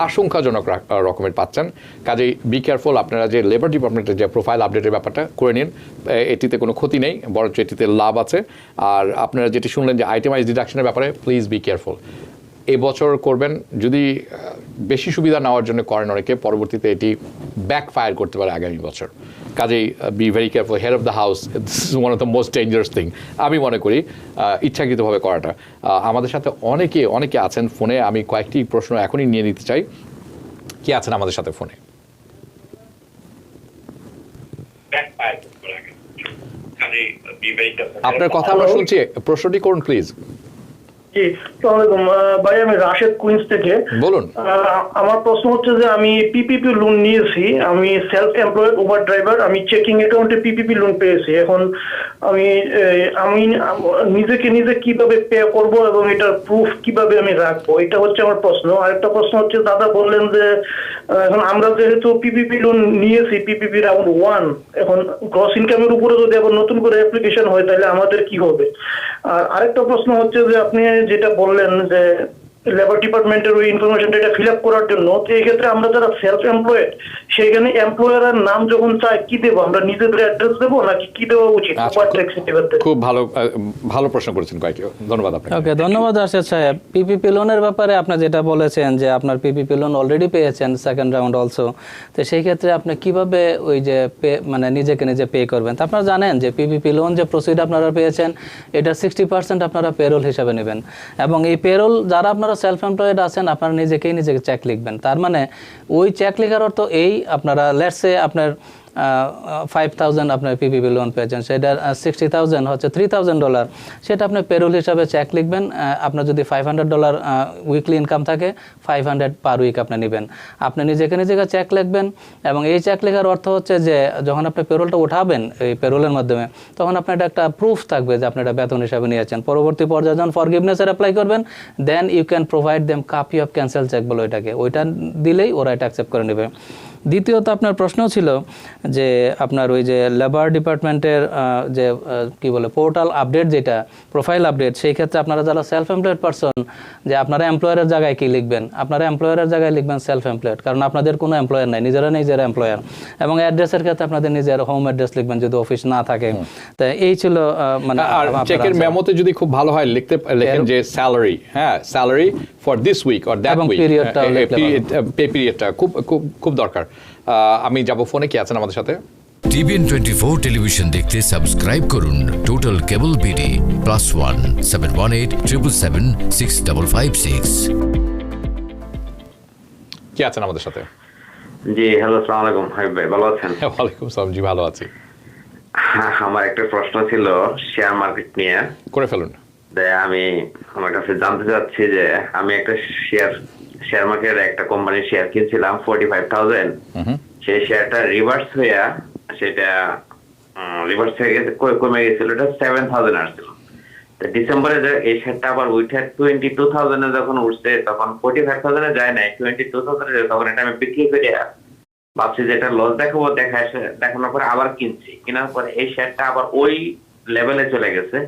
Speaker 2: আশঙ্কাজনক রকমের পাচ্ছেন। কাজেই বি কেয়ারফুল, আপনারা যে লেবার ডিপার্টমেন্টের যে প্রোফাইল আপডেটের ব্যাপারটা করে নিন, এটিতে কোনো ক্ষতি নেই, বরঞ্চ এটিতে লাভ আছে। আর আপনারা যেটি শুনলেন যে আইটেমাইজ ডিডাকশনের ব্যাপারে, প্লিজ বি কেয়ারফুল। এবছর করবেন, যদি বেশি সুবিধা নেওয়ার জন্য করেন অনেকে, পরবর্তীতে এটি ব্যাকফায়ার করতে পারে আগামী বছর। কাজেই be very careful, head of the house, this is one of the most dangerous thing আমি মনে করি, ইচ্ছাকৃতভাবে করাটা। আমাদের সাথে অনেকে আছেন ফোনে, আমি কয়েকটি প্রশ্ন এখনই নিয়ে নিতে চাই। কি আছেন আমাদের সাথে ফোনে? আপনার কথা আমরা শুনছি, প্রশ্নটি করুন প্লিজ।
Speaker 4: জি, আসসালামু আলাইকুম ভাই, আমি রাশেদ কুইন্স থেকে
Speaker 2: বলুন।
Speaker 4: আমার প্রশ্ন হচ্ছে যে আমি পিপিপি লোন নিয়েছি, আমি সেলফ এমপ্লয়েড উবার ড্রাইভার, আমি চেকিং অ্যাকাউন্টে পিপিপি লোন পেয়েছি। এখন আমি নিজে কিভাবে পে করব এবং এটার প্রুফ কিভাবে আমি রাখবো, এটা হচ্ছে আমার প্রশ্ন। আরেকটা প্রশ্ন হচ্ছে, দাদা বললেন যে এখন আমরা যেহেতু পিপিপি লোন নিয়েছি, পিপিপি রাউন্ড 1, এখন গ্রস ইনকামের উপরে যদি আবার নতুন করে অ্যাপ্লিকেশন হয় তাহলে আমাদের কি হবে? আর আরেকটা প্রশ্ন হচ্ছে যে আপনি যেটা বললেন যে লেবার ডিপার্টমেন্টের ওই ইনফরমেশনটা এটা ফিল আপ করার জন্য, তো এই ক্ষেত্রে আমরা যারা সেলফ এমপ্লয়েড সেইখানে এমপ্লয়ারের নাম যখন চাই কি দেবো, আমরা নিজেদের অ্যাড্রেস দেবো নাকি কি দেওয়া উচিত?
Speaker 2: খুব ভালো প্রশ্ন করেছেন, কয়েকটি ধন্যবাদ আপনাকে।
Speaker 3: ওকে, ধন্যবাদ রাশেদ সাহেব। পিপিপি লোনের ব্যাপারে আপনি যেটা বলেছেন যে আপনার পিপিপি লোন অলরেডি পেয়েছেন সেকেন্ড রাউন্ড অলসো, তো সেই ক্ষেত্রে আপনি কিভাবে ওই যে মানে নিজেকে নিজে পে করবেন? তো আপনারা জানেন যে পিপিপি লোন যে প্রসিড আপনারা পেয়েছেন এটা 60% আপনারা পেরোল হিসাবে নেবেন, এবং এই পেরোল যারা আপনারা সেলফ এমপ্লয়েড আছেন আপনারা নিজেকে চেক লিখবেন। তার মানে ওই চেক লেখার অর্থ এই, আপনারা লেটসে আপনার 5,000 আপনার পিপিপি লোন পেয়েছেন, সেটার 60,000 হচ্ছে $3,000, সেটা আপনি পেরোল হিসাবে চেক লিখবেন। আপনার যদি $500 উইকলি ইনকাম থাকে, 500 পার উইক আপনি নেবেন। আপনি নিজেকে চেক লিখবেন, এবং এই চেক লেখার অর্থ হচ্ছে যে যখন আপনি পেরোলটা উঠাবেন এই পেরোলের মাধ্যমে, তখন আপনার একটা প্রুফ থাকবে যে আপনি এটা বেতন হিসাবে নিয়েছেন। পরবর্তী পর্যায়ে যখন ফরগিভনেসের অ্যাপ্লাই করবেন, then you can provide them copy of cancel check বলে ওইটাকে, ওইটা দিলেই ওরা এটা অ্যাকসেপ্ট করে নেবে। দ্বিতীয়ত আপনার প্রশ্ন ছিল যে আপনার ওই যে লেবার ডিপার্টমেন্টের যে কি বলে পোর্টাল আপডেট, যেটা প্রোফাইল আপডেট, সেই ক্ষেত্রে আপনারা যারা সেলফ এমপ্লয়েড পারসন, যে আপনারা এমপ্লয়ারের জায়গায় কি লিখবেন, আপনারা এমপ্লয়ারের জায়গায় লিখবেন সেলফ এমপ্লয়েড, কারণ আপনাদের কোনো এমপ্লয়ার নাই, নিজেরা এমপ্লয়ার। এবং অ্যাড্রেসের ক্ষেত্রে আপনাদের নিজের হোম অ্যাড্রেস লিখবেন যদি অফিস না থাকে। তো এই ছিল মানে
Speaker 2: আর চেকের মেমোতে যদি খুব ভালো হয় লেখেন যে স্যালারি, হ্যাঁ salary for this week or that
Speaker 3: এবং
Speaker 2: উইক,
Speaker 3: periodটাও লিখলে
Speaker 2: পে পিরিয়ডটা খুব খুব খুব দরকার। আমি যাব ফোনে, কি আছেন আমাদের সাথে?
Speaker 1: টিভিএন 24 টেলিভিশন দেখতে সাবস্ক্রাইব করুন টোটাল কেবল বিডি +1 718 777 6556।
Speaker 2: কি আছেন আমাদের সাথে?
Speaker 5: জি হ্যালো, আসসালামু আলাইকুম হাবিব ভাই, ভালো আছেন?
Speaker 2: ওয়ালাইকুম সালাম, জি ভালো আছি।
Speaker 5: আমার একটা প্রশ্ন ছিল শেয়ার মার্কেট নিয়ে।
Speaker 2: করে ফেলুন।
Speaker 5: আমি আমার কাছে জানতে চাচ্ছি যে আমি একটা শেয়ার মার্কেটের একটা কোম্পানির শেয়ার কিনছিলাম 45,000, সেই শেয়ারটা রিভার্স হয়ে গেছে, কমে গেছিল, এটা 7,000 আসছিল। ডিসেম্বরে এই শেয়ারটা আবার উঠে 22,000 যখন উঠছে, তখন 45,000 যায় নাই, 22,000 তখন এটা আমি বিক্রি করে ভাবছি যে এটা লস দেখাবো, দেখানোর পরে আবার কিনছি, কেনার পরে এই শেয়ারটা আবার ওই লেভেলে চলে গেছে।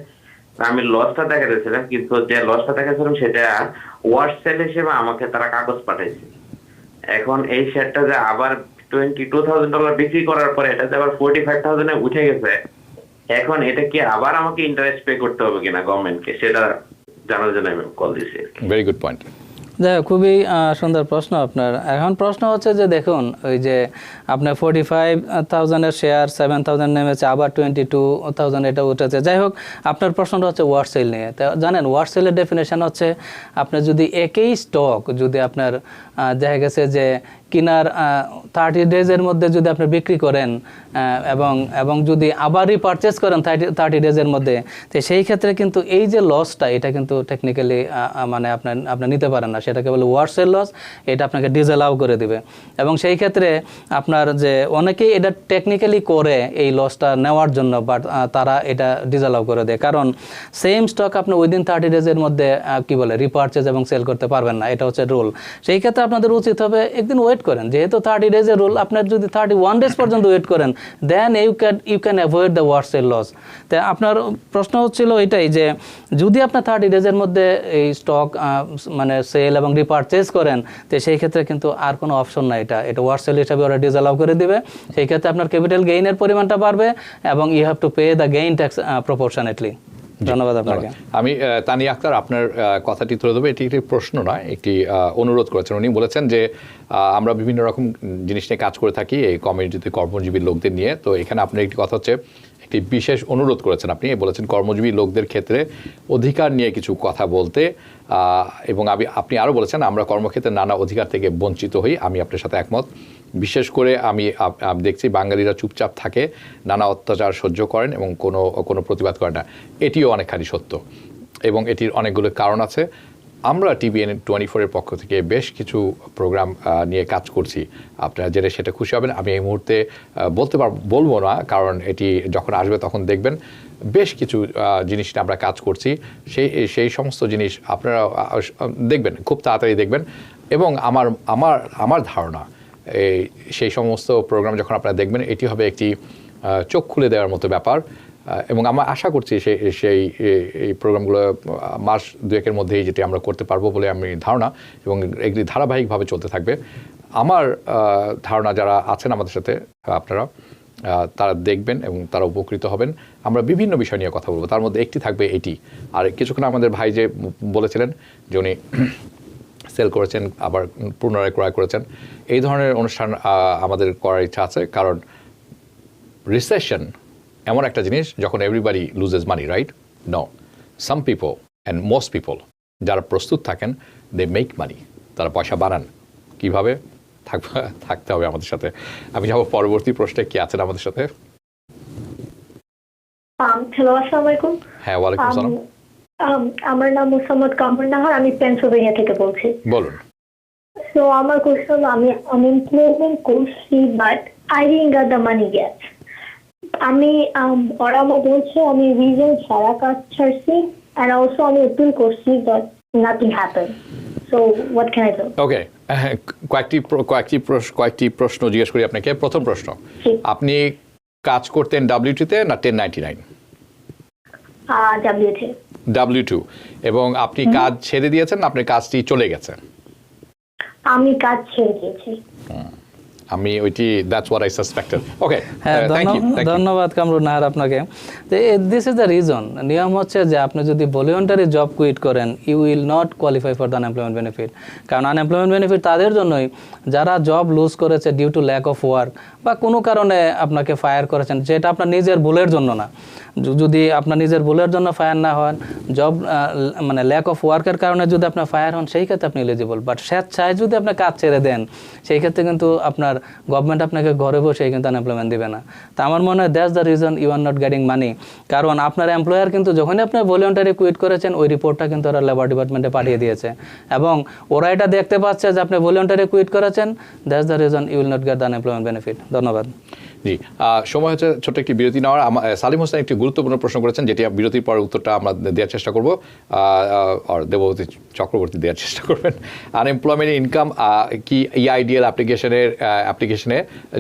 Speaker 5: আমি লসটা দেখাতেছিলাম, কিন্তু যে লসটা দেখাচ্ছিলাম সেটা ওয়ার্স সেল হিসেবে আমাকে তারা কাগজ পাঠাইছে। এখন এই শেয়ারটা যে আবার $22,000 বিক্রি করার পরে এটা যে আবার 45,000 উঠে গেছে, এখন এটা কি আবার আমাকে ইন্টারেস্ট পে করতে হবে কিনা গভর্নমেন্টকে, সেটা জানার জন্য আমি কল দিয়েছি।
Speaker 2: Very good point.
Speaker 3: যাই হোক, খুবই সুন্দর প্রশ্ন আপনার। এখন প্রশ্ন হচ্ছে যে দেখুন, ওই যে আপনার 45,000-এর শেয়ার 7,000 নেমেছে, আবার 22,000 এটা উঠেছে। যাই হোক, আপনার প্রশ্নটা হচ্ছে ওয়ার্ড সেল নিয়ে। তো জানেন ওয়ার্ড সেলের ডেফিনেশন হচ্ছে আপনার যদি একই স্টক যদি আপনার দেখা গেছে যে কিনার 30 ডেজের মধ্যে যদি আপনি বিক্রি করেন এবং যদি আবার রিপারচেস করেন 30 ডেজের মধ্যে, তো সেই ক্ষেত্রে কিন্তু এই যে লসটা, এটা কিন্তু টেকনিক্যালি মানে আপনি নিতে পারেন না, সেটাকে বলে ওয়ার্ড সেল লস। এটা আপনাকে ডিসঅ্যালাউ করে দিবে। এবং সেই ক্ষেত্রে আপনার যে অনেকেই এটা টেকনিক্যালি করে এই লসটা নেওয়ার জন্য, বাট তারা এটা ডিসঅ্যালাউ করে দেয়, কারণ সেম স্টক আপনি উইদিন 30 ডেজের মধ্যে কি বলে রিপারচেজ এবং সেল করতে পারবেন না, এটা হচ্ছে রুল। সেই ক্ষেত্রে আপনাদের উচিত হবে একদিন ওয়েট করেন, যেহেতু 30 ডেজের রুল, আপনার যদি 31 ডেজ পর্যন্ত ওয়েট করেন, then you can avoid the ওয়ার্ড সেল লস। তো আপনার প্রশ্ন হচ্ছিল এটাই যে যদি আপনার 30 ডেজের মধ্যে এই স্টক মানে সেল এবং রিপারচেজ করেন, তো সেই ক্ষেত্রে কিন্তু আর কোনো অপশন নাই, এটা ওয়ার্ড সেল হিসাবে ওরা ডিসঅ্যালাউ করে দিবে। সেই ক্ষেত্রে আপনার ক্যাপিটাল গেইনের পরিমাণটা বাড়বে এবং you have to pay the gain tax proportionately. ধন্যবাদ আপনাকে।
Speaker 2: আমি তানিয়া আক্তার আপনার কথাটি তুলে দেবো। এটি একটি প্রশ্ন নয়, একটি অনুরোধ করেছেন। উনি বলেছেন যে আমরা বিভিন্ন রকম জিনিস নিয়ে কাজ করে থাকি এই কমিউনিটিতে, কর্মজীবী লোকদের নিয়ে। তো এখানে আপনার একটি কথা হচ্ছে, একটি বিশেষ অনুরোধ করেছেন আপনি, বলেছেন কর্মজীবী লোকদের ক্ষেত্রে অধিকার নিয়ে কিছু কথা বলতে, এবং আপনি আরও বলেছেন আমরা কর্মক্ষেত্রে নানা অধিকার থেকে বঞ্চিত হই। আমি আপনার সাথে একমত। বিশেষ করে আমি দেখছি বাঙালিরা চুপচাপ থাকে, নানা অত্যাচার সহ্য করেন এবং কোনো প্রতিবাদ করেন না। এটিও অনেকখানি সত্য এবং এটির অনেকগুলো কারণ আছে। আমরা টিভিএন 24-এর পক্ষ থেকে বেশ কিছু প্রোগ্রাম নিয়ে কাজ করছি, আপনারা জেনে সেটা খুশি হবেন। আমি এই মুহূর্তে বলবো না, কারণ এটি যখন আসবে তখন দেখবেন। বেশ কিছু জিনিস নিয়ে আমরা কাজ করছি, সেই সমস্ত জিনিস আপনারা দেখবেন, খুব তাড়াতাড়ি দেখবেন। এবং আমার ধারণা সেই সমস্ত প্রোগ্রাম যখন আপনারা দেখবেন, এটি হবে একটি চোখ খুলে দেওয়ার মতো ব্যাপার। এবং আমরা আশা করছি এই প্রোগ্রামগুলো মাস 2-এর মধ্যেই যেটি আমরা করতে পারবো বলে আমি ধারণা, এবং এগুলি ধারাবাহিকভাবে চলতে থাকবে। আমার ধারণা যারা আছেন আমাদের সাথে আপনারা, তারা দেখবেন এবং তারা উপকৃত হবেন। আমরা বিভিন্ন বিষয় নিয়ে কথা বলবো, তার মধ্যে একটি থাকবে এটি। আর কিছুক্ষণ আমাদের ভাই যে বলেছিলেন যে উনি সেল করেছেন, আবার পুনরায় ক্রয় করেছেন, এই ধরনের অনুষ্ঠান আমাদের করার ইচ্ছা আছে। কারণ রিসেশন এমন একটা জিনিস যখন everybody loses money, right? No, some people and most people যারা প্রস্তুত থাকেন, দে মেক মানি, তারা পয়সা বানান। কীভাবে? থাকতে হবে আমাদের সাথে। আমি যাবো পরবর্তী প্রশ্নে। কি আছেন আমাদের সাথে?
Speaker 6: হ্যালো, আসসালামু আলাইকুম।
Speaker 2: হ্যাঁ, ওয়ালাইকুম আসসালাম।
Speaker 6: আমার নাম মোসাম্মদ কামরুন নাহার, আমি পেনসিলভেনিয়া থেকে বলছি।
Speaker 2: বলুন।
Speaker 6: তো আমার কোশ্চেন হলো, আমি আনএমপ্লয়মেন্ট করছি, but I didn't get the money yet. আমি ওরা আমাকে বলছে আমি রিজন ছাড়া কাজ ছাড়ছি, অ্যান্ড অলসো আমি অ্যাপিল করছি, but nothing happen. So what can I do?
Speaker 2: Okay, হ্যাঁ, কয়েকটি প্রশ্ন জিজ্ঞেস করি আপনাকে। প্রথম প্রশ্ন,
Speaker 6: জি।
Speaker 2: আপনি কাজ করতেন ডাব্লিউটিতে না 1099?
Speaker 6: ডাব্লিউটি।
Speaker 2: W2। এবং আপনি কাজ ছেড়ে দিয়েছেন না আপনার কাজটি চলে গেছে?
Speaker 6: আমি কাজ ছেড়ে দিয়েছি।
Speaker 2: আমি ওইটি that's what I suspected. Okay,
Speaker 3: হ্যাঁ,
Speaker 2: থ্যাংক ইউ।
Speaker 3: ধন্যবাদ কামরুন নাহার আপনাকে। This is the reason. নিয়ম হচ্ছে যে আপনি যদি ভলিউন্টারি জব কুইট করেন, you will not qualify for the unemployment benefit. কারণ আনএমপ্লয়মেন্ট বেনিফিট তাদের জন্যই যারা জব লুজ করেছে due to lack of work, বা কোনো কারণে আপনাকে ফায়ার করেছেন, যেটা আপনার নিজের ভুলের জন্য না। যদি আপনার নিজের ভুলের জন্য ফায়ার না হন, জব মানে ল্যাক অফ ওয়ার্কের কারণে যদি আপনার ফায়ার হন, সেই ক্ষেত্রে আপনি এলিজিবল। বাট স্বেচ্ছায় যদি আপনি কাজ ছেড়ে দেন, সেই ক্ষেত্রে কিন্তু আপনার গভর্নমেন্ট আপনাকে ঘরে বসে কিন্তু আনএমপ্লয়মেন্ট দেবে না। তা আমার মনে হয় that's the reason you are not getting money. কারণ আপনার এমপ্লয়ার কিন্তু যখনই আপনি ভলিউন্টারি কুইট করেছেন, ওই রিপোর্টটা কিন্তু ওরা লেবার ডিপার্টমেন্টে পাঠিয়ে দিয়েছে, এবং ওরা এটা দেখতে পাচ্ছে যে আপনি ভলিউন্টারি কুইট করেছেন। That's the reason you will not get the unemployment benefit. ধন্যবাদ।
Speaker 2: জি, সময় হচ্ছে ছোট্ট একটি বিরতি নেওয়ার। সালিম হোসেন একটি গুরুত্বপূর্ণ প্রশ্ন করেছেন, যেটি বিরতির পর উত্তরটা আমরা দেওয়ার চেষ্টা করব, আর দেবভূতি চক্রবর্তী দেওয়ার চেষ্টা করবেন। আনএমপ্লয়মেন্ট ইনকাম কি EIDL অ্যাপ্লিকেশনে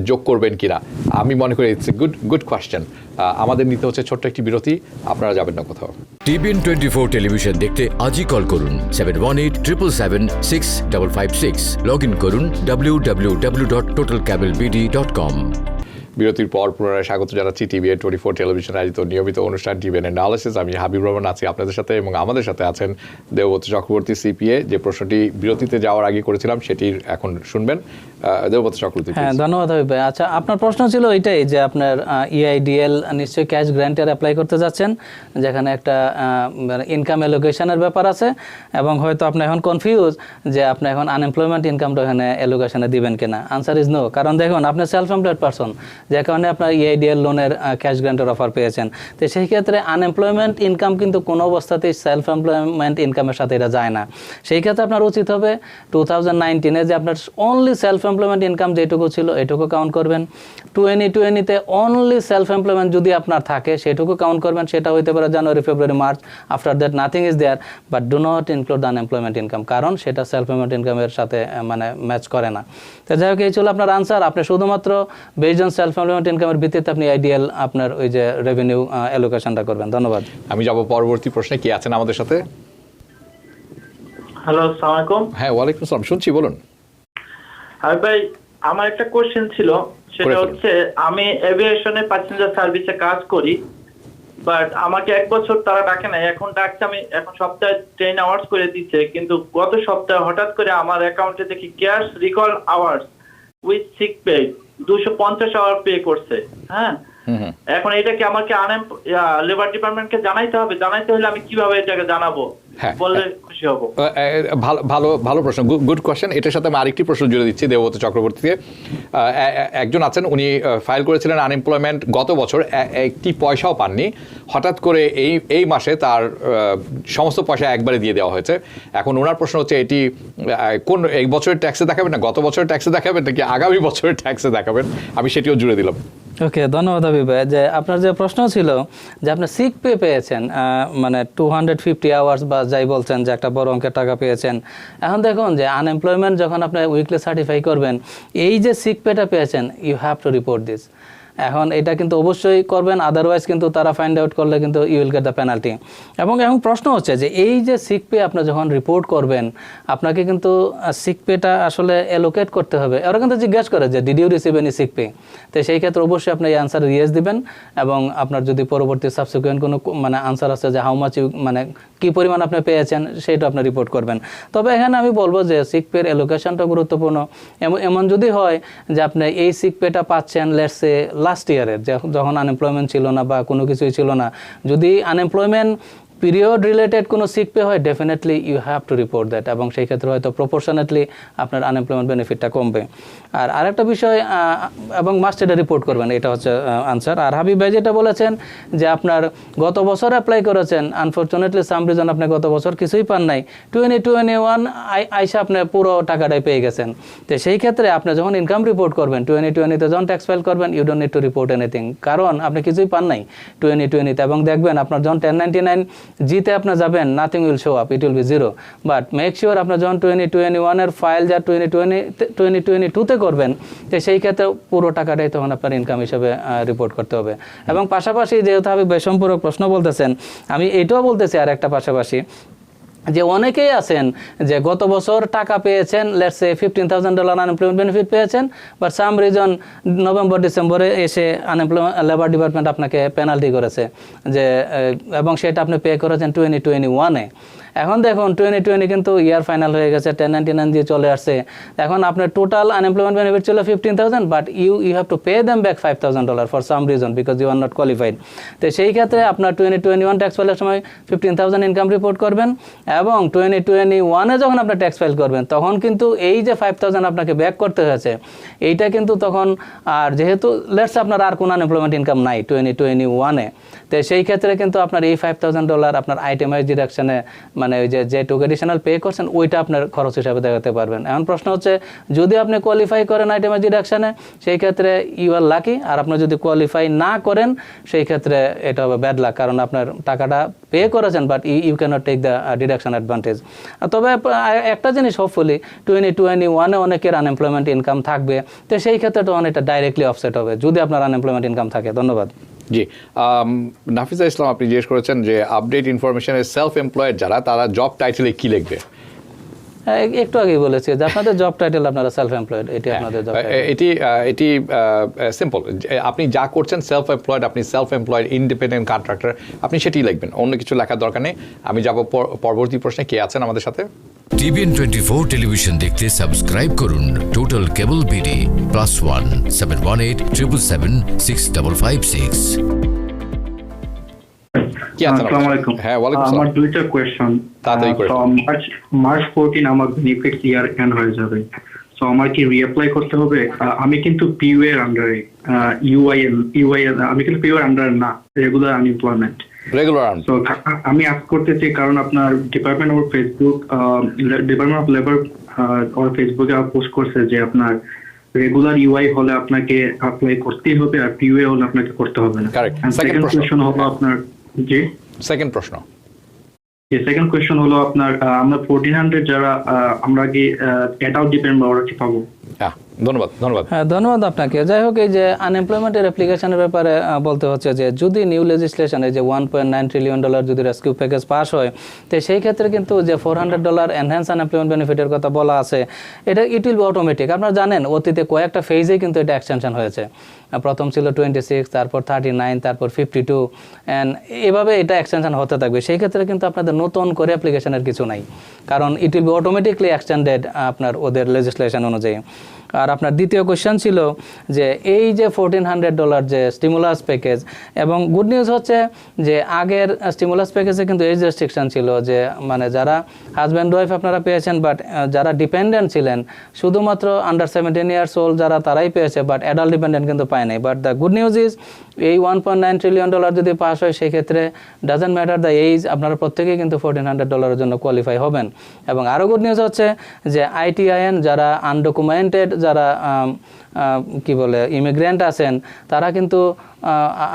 Speaker 2: যোগ করবেন কিনা? আমি মনে করি ইটস এ গুড কোয়েশ্চেন। আমাদের নিতে হচ্ছে ছোট্ট একটি বিরতি, আপনারা যাবেন না কোথাও।
Speaker 1: TBN 24 টেলিভিশন দেখতে আজই কল করুন 7187776556। লগ ইন করুন www.totalcablebd.com।
Speaker 2: বিরতির পর পুনরায় স্বাগত জানাচ্ছি TBN 24 টেলিভিশন আয়োজিত নিয়মিত অনুষ্ঠান TBN অ্যানালিসিস। আমি হাবিব রহমান আছি আপনাদের সাথে, এবং আমাদের সাথে আছেন দেবব্রত চক্রবর্তী CPA। যে প্রশ্নটি বিরতিতে যাওয়ার আগে করেছিলাম সেটির এখন শুনবেন। দেবব্রত চক্রবর্তী।
Speaker 3: হ্যাঁ, ধন্যবাদ হাবিব ভাই। আচ্ছা, আপনার প্রশ্ন ছিল এটাই যে আপনার EIDL নিশ্চয়ই ক্যাশ গ্র্যান্টের অ্যাপ্লাই করতে যাচ্ছেন, যেখানে একটা ইনকাম অ্যালোকেশনের ব্যাপার আছে, এবং হয়তো আপনি এখন কনফিউজ যে আপনি এখন আনএমপ্লয়মেন্ট ইনকামটা এখানে অ্যালোকেশনে দিবেন কিনা। Answer is no. কারণ দেখুন, আপনি সেলফ এমপ্লয়েড পারসন, যে কারণে আপনার EIDL লোনের ক্যাশ গ্র্যান্টের অফার পেয়েছেন। তো সেই ক্ষেত্রে আনএমপ্লয়মেন্ট ইনকাম কিন্তু কোনো অবস্থাতেই সেলফ এমপ্লয়মেন্ট ইনকামের সাথে এটা যায় না। সেই ক্ষেত্রে আপনার উচিত হবে 2019-এ যে আপনার অনলি সেলফ এমপ্লয়মেন্ট ইনকাম যেটুকু ছিল এটুকু কাউন্ট করবেন। 2020-তে অনলি সেলফ এমপ্লয়মেন্ট যদি আপনার থাকে সেটুকু কাউন্ট করবেন। সেটা হইতে পারে January, February, March. After that nothing is there, but do not include unemployment income, কারণ সেটা সেলফ এমপ্লয়মেন্ট ইনকামের সাথে মানে ম্যাচ করে না। তো যাই হোক, এই ছিল আপনার আনসার। আপনি শুধুমাত্র বেসড অন সেলফ এমপ্লয়মেন্ট ইনকামের ভিত্তিতে আপনি IDL আপনার ওই যে রেভিনিউ অ্যালোকেশনটা করবেন। ধন্যবাদ।
Speaker 2: আমি যাব পরবর্তী প্রশ্নে। কি আছেন আমাদের সাথে?
Speaker 7: হ্যালো, আসসালামু আলাইকুম।
Speaker 2: হ্যাঁ, ওয়ালাইকুম আসসালাম, শুনছি, বলুন।
Speaker 7: হাবিব ভাই, আমার একটা কোশ্চেন ছিল, সেটা
Speaker 2: করে ফেলুন।
Speaker 7: হচ্ছে আমি এভিয়েশনে প্যাসেঞ্জার সার্ভিসে কাজ করি, বাট আমাকে 1 বছর তারা ডাকে নাই। এখন ডাকছে, আমি এখন সপ্তাহে 10 আওয়ার্স করে দিচ্ছে, কিন্তু গত সপ্তাহে হঠাৎ করে আমার অ্যাকাউন্টে দেখি cash recall hours with sick pay 250 hour pay করছে। হ্যাঁ, এখন এটা কি আমাকে লেবার ডিপার্টমেন্টকে জানাইতে হবে? জানাইতে হলে আমি কিভাবে এটাকে জানাবো?
Speaker 2: হ্যাঁ,
Speaker 7: বললে খুশি হব।
Speaker 2: ভালো প্রশ্ন, গুড কোয়েশ্চেন। এটার সাথে আমি আরেকটি প্রশ্ন জুড়ে দিচ্ছি দেবব্রত চক্রবর্তীকে। একজন আছেন, উনি ফাইল করেছিলেন আনএমপ্লয়মেন্ট, গত বছর একটি পয়সাও পাননি। হঠাৎ করে এই মাসে তার সমস্ত পয়সা একবারে দিয়ে দেওয়া হয়েছে। এখন ওনার প্রশ্ন হচ্ছে, এটি কোন এই বছরের ট্যাক্সে দেখাবেন, না গত বছরের ট্যাক্সে দেখাবেন, নাকি আগামী বছরের ট্যাক্সে দেখাবেন? আমি সেটিও জুড়ে দিলাম।
Speaker 3: ওকে, ধন্যবাদ হাবিব ভাই। যে আপনার যে প্রশ্ন ছিল যে আপনি সিক পে পেয়েছেন, মানে 250 আওয়ার্স বা যাই বলছেন, যে একটা বড় অঙ্কের টাকা পেয়েছেন। এখন দেখুন যে আনএমপ্লয়মেন্ট যখন আপনি উইকলি সার্টিফাই করবেন, এই যে সিক পেটা পেয়েছেন, you have to report this. এখন এটা কিন্তু অবশ্যই করবেন, আদারওয়াইজ কিন্তু তারা ফাইন্ড আউট করলে কিন্তু you will get the penalty. এবং এখন প্রশ্ন হচ্ছে যে এই যে সিক পে আপনি যখন রিপোর্ট করবেন, আপনাকে কিন্তু সিক পেটা আসলে অ্যালোকেট করতে হবে। ওরা কিন্তু জিজ্ঞেস করে যে did you receive any sick pay. তো সেই ক্ষেত্রে অবশ্যই আপনি এই আনসার ইয়েস দিবেন, এবং আপনার যদি পরবর্তী সাবসিকুয়েন্ট কোনো মানে আনসার আছে যে হাউ মাচ ইউ মানে কী পরিমাণ আপনি পেয়েছেন, সেইটা আপনি রিপোর্ট করবেন। তবে এখানে আমি বলবো যে সিক পের অ্যালোকেশনটা গুরুত্বপূর্ণ। এমন যদি হয় যে আপনি এই সিক পেটা পাচ্ছেন লেটস সে লাস্ট ইয়ারের, যখন আনএমপ্লয়মেন্ট ছিল না বা কোনো কিছুই ছিল না, যদি আনএমপ্লয়মেন্ট পিরিয়ড রিলেটেড কোনো সিক পে হয়, definitely you have to report that, এবং সেই ক্ষেত্রে হয়তো প্রপোর্শনেটলি আপনার আনএমপ্লয়মেন্ট বেনিফিটটা কমবে। আর আরেকটা বিষয়, এবং মাস্ট এটা রিপোর্ট করবেন, এটা হচ্ছে আনসার। আর হাবিব ভাই যেটা বলেছেন যে আপনার গত বছর অ্যাপ্লাই করেছেন, আনফর্চুনেটলি সাম রিজন আপনি গত বছর কিছুই পান নাই, 2021 আইসা আপনি পুরো টাকাটাই পেয়ে গেছেন। তো সেই ক্ষেত্রে আপনি যখন ইনকাম রিপোর্ট করবেন 2020-তে যখন ট্যাক্স ফাইল করবেন, you don't need to report anything, কারণ আপনি কিছুই পান নাই 2020-তে। এবং দেখবেন আপনার যখন 1099 জিতে আপনি যাবেন, nothing will show up, it will B zero. But make sure আপনার যখন 2021-এর ফাইল যা 2022-তে করবেন, তো সেই ক্ষেত্রে পুরো টাকাটাই তখন আপনার ইনকাম হিসেবে রিপোর্ট করতে হবে। এবং পাশাপাশি যেহেতু আপনি সম্পূরক প্রশ্ন বলতেছেন, আমি এটাও বলতেছি আর একটা পাশাপাশি, যে অনেকেই আছেন যে গত বছর টাকা পেয়েছেন, লেটস সে $15,000 আনএমপ্লয়মেন্ট বেনিফিট পেয়েছেন, বাট সাম রিজন নভেম্বর ডিসেম্বরে এসে লেবার ডিপার্টমেন্ট আপনাকে পেনাল্টি করেছে যে, এবং সেটা আপনি পে করেছেন 2021-এ। এখন দেখুন 2020 কিন্তু ইয়ার ফাইনাল হয়ে গেছে, 1099 দিয়ে চলে আসছে। এখন আপনার টোটাল আনএমপ্লয়মেন্ট বেনিফিট ছিল 15,000, but you have to pay them back $5,000 for some reason because you are not qualified. তো সেই ক্ষেত্রে আপনার 2021 ট্যাক্স ফাইলের সময় 15,000 ইনকাম রিপোর্ট করবেন, এবং 2021-এ যখন আপনার ট্যাক্স ফাইল করবেন তখন কিন্তু এই যে 5,000 আপনাকে ব্যাক করতে হয়েছে, এইটা কিন্তু তখন, আর যেহেতু লেটস আপনার আর কোনো আনএমপ্লয়মেন্ট ইনকাম নাই 2021-এ, তো সেই ক্ষেত্রে কিন্তু আপনার এই $5,000 আপনার আইটেমাইজ ডিডাকশনে, মানে ওই যে টুক এডিশনাল পে করছেন, ওইটা আপনার খরচ হিসাবে দেখাতে পারবেন। এখন প্রশ্ন হচ্ছে, যদি আপনি কোয়ালিফাই করেন আইটেমাইজ ডিডাকশনে, সেই ক্ষেত্রে ইউ আর লাকি, আর আপনি যদি কোয়ালিফাই না করেন সেই ক্ষেত্রে এটা হবে ব্যাড লাক, কারণ আপনার টাকাটা পে করেছেন but you can't take the deduction advantage. তবে একটা জিনিস, হোপফুলি 2021-এ অনেকের আনএমপ্লয়মেন্ট ইনকাম থাকবে, তো সেই ক্ষেত্রে তখন এটা ডাইরেক্টলি অফসেট হবে যদি আপনার আনএমপ্লয়মেন্ট ইনকাম থাকে। ধন্যবাদ।
Speaker 2: জি, নাফিসা ইসলাম, আপনি জিজ্ঞেস করেছেন যে আপডেট ইনফরমেশনের সেলফ এমপ্লয়েড যারা, তারা জব টাইটেলে কি লিখবে?
Speaker 3: একটু আগেই বলেছি যে আপনাদের জব টাইটেল আপনারা সেলফ এমপ্লয়েড, এটি আপনাদের জব টাইটেল।
Speaker 2: এটি সিম্পল, আপনি যা করছেন সেলফ এমপ্লয়েড, আপনি সেলফ এমপ্লয়েড ইন্ডিপেন্ডেন্ট কন্ট্রাক্টর, আপনি সেটাই লিখবেন, অন্য কিছু লেখার দরকার নেই। আমি যাব পরবর্তী প্রশ্নে। কে আছেন আমাদের সাথে?
Speaker 1: TVN 24 টেলিভিশন দেখতে সাবস্ক্রাইব করুন টোটাল কেবল বিডি +1 718 777 6556।
Speaker 2: কে আছেন?
Speaker 8: আসসালামু আলাইকুম।
Speaker 2: হ্যাঁ, ওয়ালাইকুম
Speaker 8: আমার
Speaker 2: আসসালাম।
Speaker 8: দুইটা কোয়েশ্চন।
Speaker 2: তাড়াতাড়ি করে।
Speaker 8: মার্চ 14 আমার বেনিফিট ইয়ার এন্ড হয়ে যাবে, সো আমার কি রিঅ্যাপ্লাই করতে হবে? আমি কিন্তু পিইউ এর আন্ডারে, ইউআইএল, আমি কিন্তু পিইউ এর আন্ডারে না, রেগুলার আনএমপ্লয়মেন্ট,
Speaker 2: রেগুলার।
Speaker 8: সো আমি আস্ক করতেছি, কারণ আপনার department of Facebook, department of labour or ফেসবুকে পোস্ট করছে যে আপনার রেগুলার ইউআই হলে আপনাকে অ্যাপ্লাই করতেই হবে, আর পিইউ হলে আপনাকে করতে হবে না।
Speaker 2: Correct.
Speaker 8: সেকেন্ড কোয়েশ্চন হলো আপনার, জি
Speaker 2: সেকেন্ড প্রশ্ন।
Speaker 8: সেকেন্ড কোয়েশ্চন হলো আপনার, আমরা 1400 যারা আমরা কি অ্যাডাল্ট ডিপেন্ডেন্ট ওরা কি পাবো?
Speaker 2: হ্যাঁ, ধন্যবাদ।
Speaker 3: হ্যাঁ, ধন্যবাদ আপনাকে। যাই হোক, এই যে আনএমপ্লয়মেন্টের অ্যাপ্লিকেশনের ব্যাপারে বলতে হচ্ছে যে যদি নিউ লেজিসলেশন, এই যে $1.9 ট্রিলিয়ন যদি রেস্কিউ প্যাকেজ পাস হয়, তো সেই ক্ষেত্রে কিন্তু যে $400 এনহ্যান্স আনএমপ্লয়মেন্ট বেনিফিটের কথা বলা আছে, এটা ইট উইল বি অটোমেটিক। আপনারা জানেন অতীতে কয়েকটা ফেজেই কিন্তু এটা এক্সটেনশন হয়েছে। প্রথম ছিল 26, তারপর 39, তারপর 52, অ্যান্ড এভাবে এটা এক্সটেনশন হতে থাকবে। সেই ক্ষেত্রে কিন্তু আপনাদের নতুন করে অ্যাপ্লিকেশনের কিছু নাই, কারণ ইট উইল বি অটোমেটিকলি এক্সটেন্ডেড আপনার ওদের লেজিসলেশন অনুযায়ী। আর আপনার দ্বিতীয় কোশ্চেন ছিল যে এই যে $1,400 যে স্টিমুলাস প্যাকেজ, এবং গুড নিউজ হচ্ছে যে আগের স্টিমুলাস প্যাকেজে কিন্তু এজ রেস্ট্রিকশন ছিল, যে মানে যারা হাজব্যান্ড ওয়াইফ আপনারা পেয়েছেন, বাট যারা ডিপেন্ডেন্ট ছিলেন শুধুমাত্র আন্ডার 17 ইয়ার্স ওল্ড যারা, তারাই পেয়েছে, বাট অ্যাডাল্ট ডিপেন্ডেন্ট কিন্তু পায় নাই। But the good news is এই $1.9 ট্রিলিয়ন যদি পাস হয়, সেই ক্ষেত্রে ডাজন্ট ম্যাটার দ্য এজ, আপনারা প্রত্যেকেই কিন্তু $1,400 জন্য কোয়ালিফাই হবেন। এবং আরও গুড নিউজ হচ্ছে যে ITIN যারা আনডকুমেন্টেড, যারা কি বলে ইমিগ্রেন্ট আছেন, তারা কিন্তু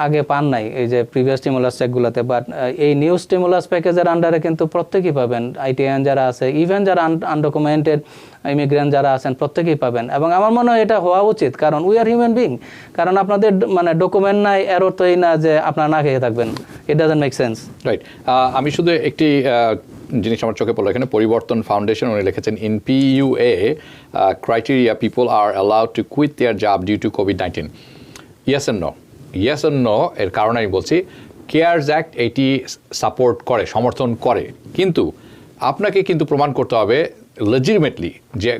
Speaker 3: আগে পান নাই এই যে প্রিভিয়াস স্টিমুলাস চেকগুলোতে, বাট এই নিউ স্টিমুলাস প্যাকেজের আন্ডারে কিন্তু প্রত্যেকেই পাবেন। ITIN যারা আছে, ইভেন যারা আনডকুমেন্টেড ইমিগ্রেন্ট যারা আছেন, প্রত্যেকেই পাবেন। এবং আমার মনে হয় এটা হওয়া উচিত, কারণ উই আর হিউম্যান বিং। কারণ আপনাদের মানে ডকুমেন্ট নাই, এর অর্থ এই না যে আপনারা না খেয়ে থাকবেন। It doesn't make sense.
Speaker 2: Right. আমি শুধু একটি জিনিস আমার চোখে পড়লো এখানে, পরিবর্তন ফাউন্ডেশন উনি লিখেছেন, in PUA criteria people are allowed to quit their job due to COVID-19। Yes and no, yes and no এর কারণ আমি বলছি, কেয়ারস অ্যাক্ট এটি সাপোর্ট করে, সমর্থন করে, কিন্তু আপনাকে কিন্তু প্রমাণ করতে হবে লেজিটিমেটলি যে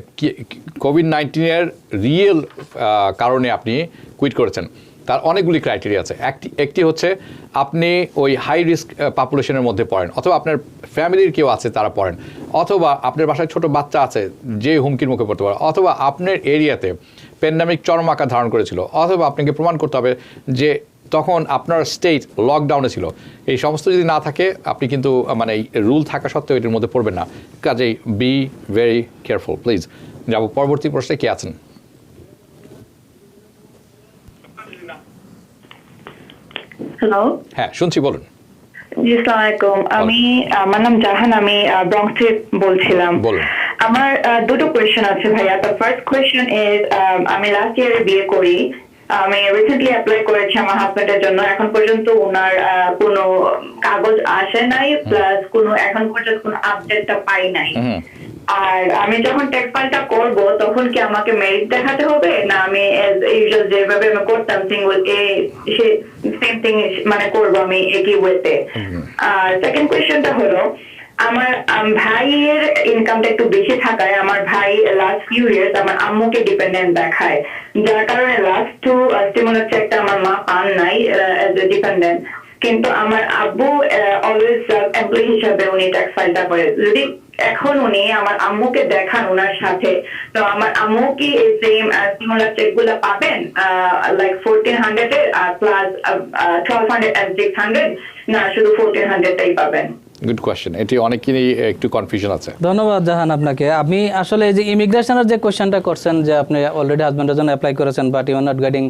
Speaker 2: COVID-19-এর রিয়েল কারণে আপনি কুইট করেছেন। তার অনেকগুলি ক্রাইটেরিয়া আছে। একটি হচ্ছে আপনি ওই হাই রিস্ক পপুলেশনের মধ্যে পড়েন, অথবা আপনার ফ্যামিলির কেউ আছে তারা পড়েন, অথবা আপনার বাসায় ছোট বাচ্চা আছে যে হুমকির মুখে পড়তে পারে, অথবা আপনার এরিয়াতে প্যান্ডামিক চরম আকার ধারণ করেছিল, অথবা আপনাকে প্রমাণ করতে হবে যে তখন আপনার স্টেট লকডাউনে ছিল। এই সমস্ত যদি না থাকে, আপনি কিন্তু মানে রুল থাকা সত্ত্বেও এটির মধ্যে পড়বেন না। কাজেই বি ভেরি কেয়ারফুল প্লিজ। যাব পরবর্তী প্রশ্নে। কে আছেন?
Speaker 9: হ্যালো,
Speaker 2: হ্যাঁ, শুনছি, বলুন।
Speaker 9: জি আসসালামু আলাইকুম আমার নাম জাহান আমি ব্রঙ্কস থেকে বলছিলাম
Speaker 2: বলুন।
Speaker 9: আমার দুটো কোয়েশ্চেন আছে ভাইয়া দ্য ফার্স্ট কোয়েশ্চেন ইজ আমি লাস্ট ইয়ারে বিয়ে করি আমি রিসেন্টলি অ্যাপ্লাই করেছি আমার হাজবেন্ডের জন্য এখন পর্যন্ত ওনার কোনো কাগজ আসে নাই প্লাস কোনো এখন পর্যন্ত কোনো আপডেটটা পাই নাই আর আমি যখন ট্যাক্স ফাইলটা করব তখন কি আমাকে মেরিট দেখাতে হবে না আমি ইউজুয়াল যেভাবে আমি করতাম সিঙ্গল সেম থিং মানে করবো আমি একই ওয়েতে আর সেকেন্ড কোয়েশ্চেনটা হলো আমার ভাইয়ের ইনকামটা একটু বেশি থাকায় আমার ভাই লাস্ট ফিউ ইয়ার্স আমার আম্মুকে ডিপেন্ডেন্ট দেখায় যার কারণে লাস্ট টু স্টিমুলাস চেকটা আমার মা পান নাই এজ এ ডিপেন্ডেন্ট কিন্তু আমার আব্বু অলওয়েজ এমপ্লয়ি হিসাবে উনি ট্যাক্স ফাইলটা করে যদি এখন উনি আমার আম্মুকে দেখান ওনার সাথে তো আমার আম্মু কি এই সেম স্টিমুলাস চেক গুলা পাবেন লাইক 1400 এর প্লাস 1200 and 600 না শুধু 1400 টাই পাবেন
Speaker 2: গুড কোয়েশ্চেন, এটি অনেকেরই একটু কনফিউশন আছে।
Speaker 3: ধন্যবাদ জাহান আপনাকে। আমি আসলে এই যে ইমিগ্রেশনের যে কোয়েশ্চেনটা করছেন যে আপনি অলরেডি হাজব্যান্ডের জন্য অ্যাপ্লাই করেছেন but you are not getting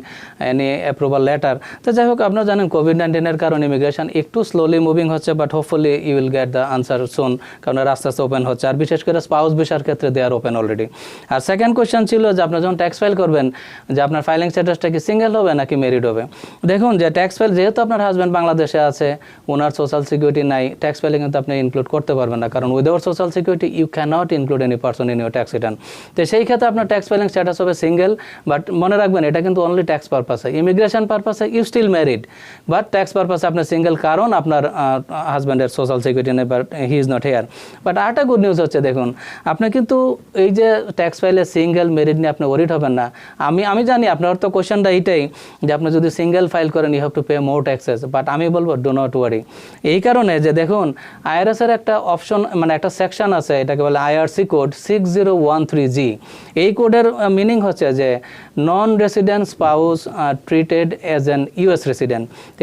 Speaker 3: any approval letter, তো যাই হোক আপনারা জানেন কোভিড-19 কারণে ইমিগ্রেশন একটু স্লোলি মুভিং হচ্ছে but hopefully you will get the answer soon, কারণ আস্তে আস্তে ওপেন হচ্ছে আর বিশেষ করে স্পাউস ভিসার ক্ষেত্রে দে আর ওপেন অলরেডি। আর সেকেন্ড কোয়েশ্চেন ছিল যে আপনার যখন ট্যাক্স ফাইল করবেন যে আপনার ফাইলিং স্ট্যাটাসটা কি সিঙ্গেল হবে নাকি মেরিড হবে। দেখুন যে ট্যাক্স ফাইল যেহেতু আপনার হাজব্যান্ড বাংলাদেশে আছে ওনার সোশ্যাল সিকিউরিটি নাই ট্যাক্স ফাইলে কিন্তু আপনি ইনক্লুড করতে পারবেন না, কারণ without social security you can't include any person in your tax return. তো সেই ক্ষেত্রে আপনার ট্যাক্স ফাইলিং স্ট্যাটাস হবে সিঙ্গেল, বাট মনে রাখবেন এটা কিন্তু অনলি ট্যাক্স পারপাসে, ইমিগ্রেশন পারপাসে you still married but tax পারপাসে আপনার সিঙ্গেল, কারণ আপনার হাজব্যান্ডের সোশ্যাল সিকিউরিটি নেই but he is not here. But আরেকটা গুড নিউজ হচ্ছে দেখুন আপনি কিন্তু এই যে ট্যাক্স ফাইলে সিঙ্গেল মেরিড নিয়ে আপনি ওরিড হবেন না। আমি জানি আপনার তো কোয়েশ্চেনটা এইটাই যে আপনি যদি সিঙ্গেল ফাইল করেন you have to pay more taxes, but আমি বলবো ডো নট ওয়ারি। এই কারণে যে দেখুন আইআরএস এর একটা অপশন মানে একটা সেকশন আছে এটাকে বলে আইআরসি কোড 6013G। এই কোডের মিনিং হচ্ছে যে non resident spouse treated as an US resident. তো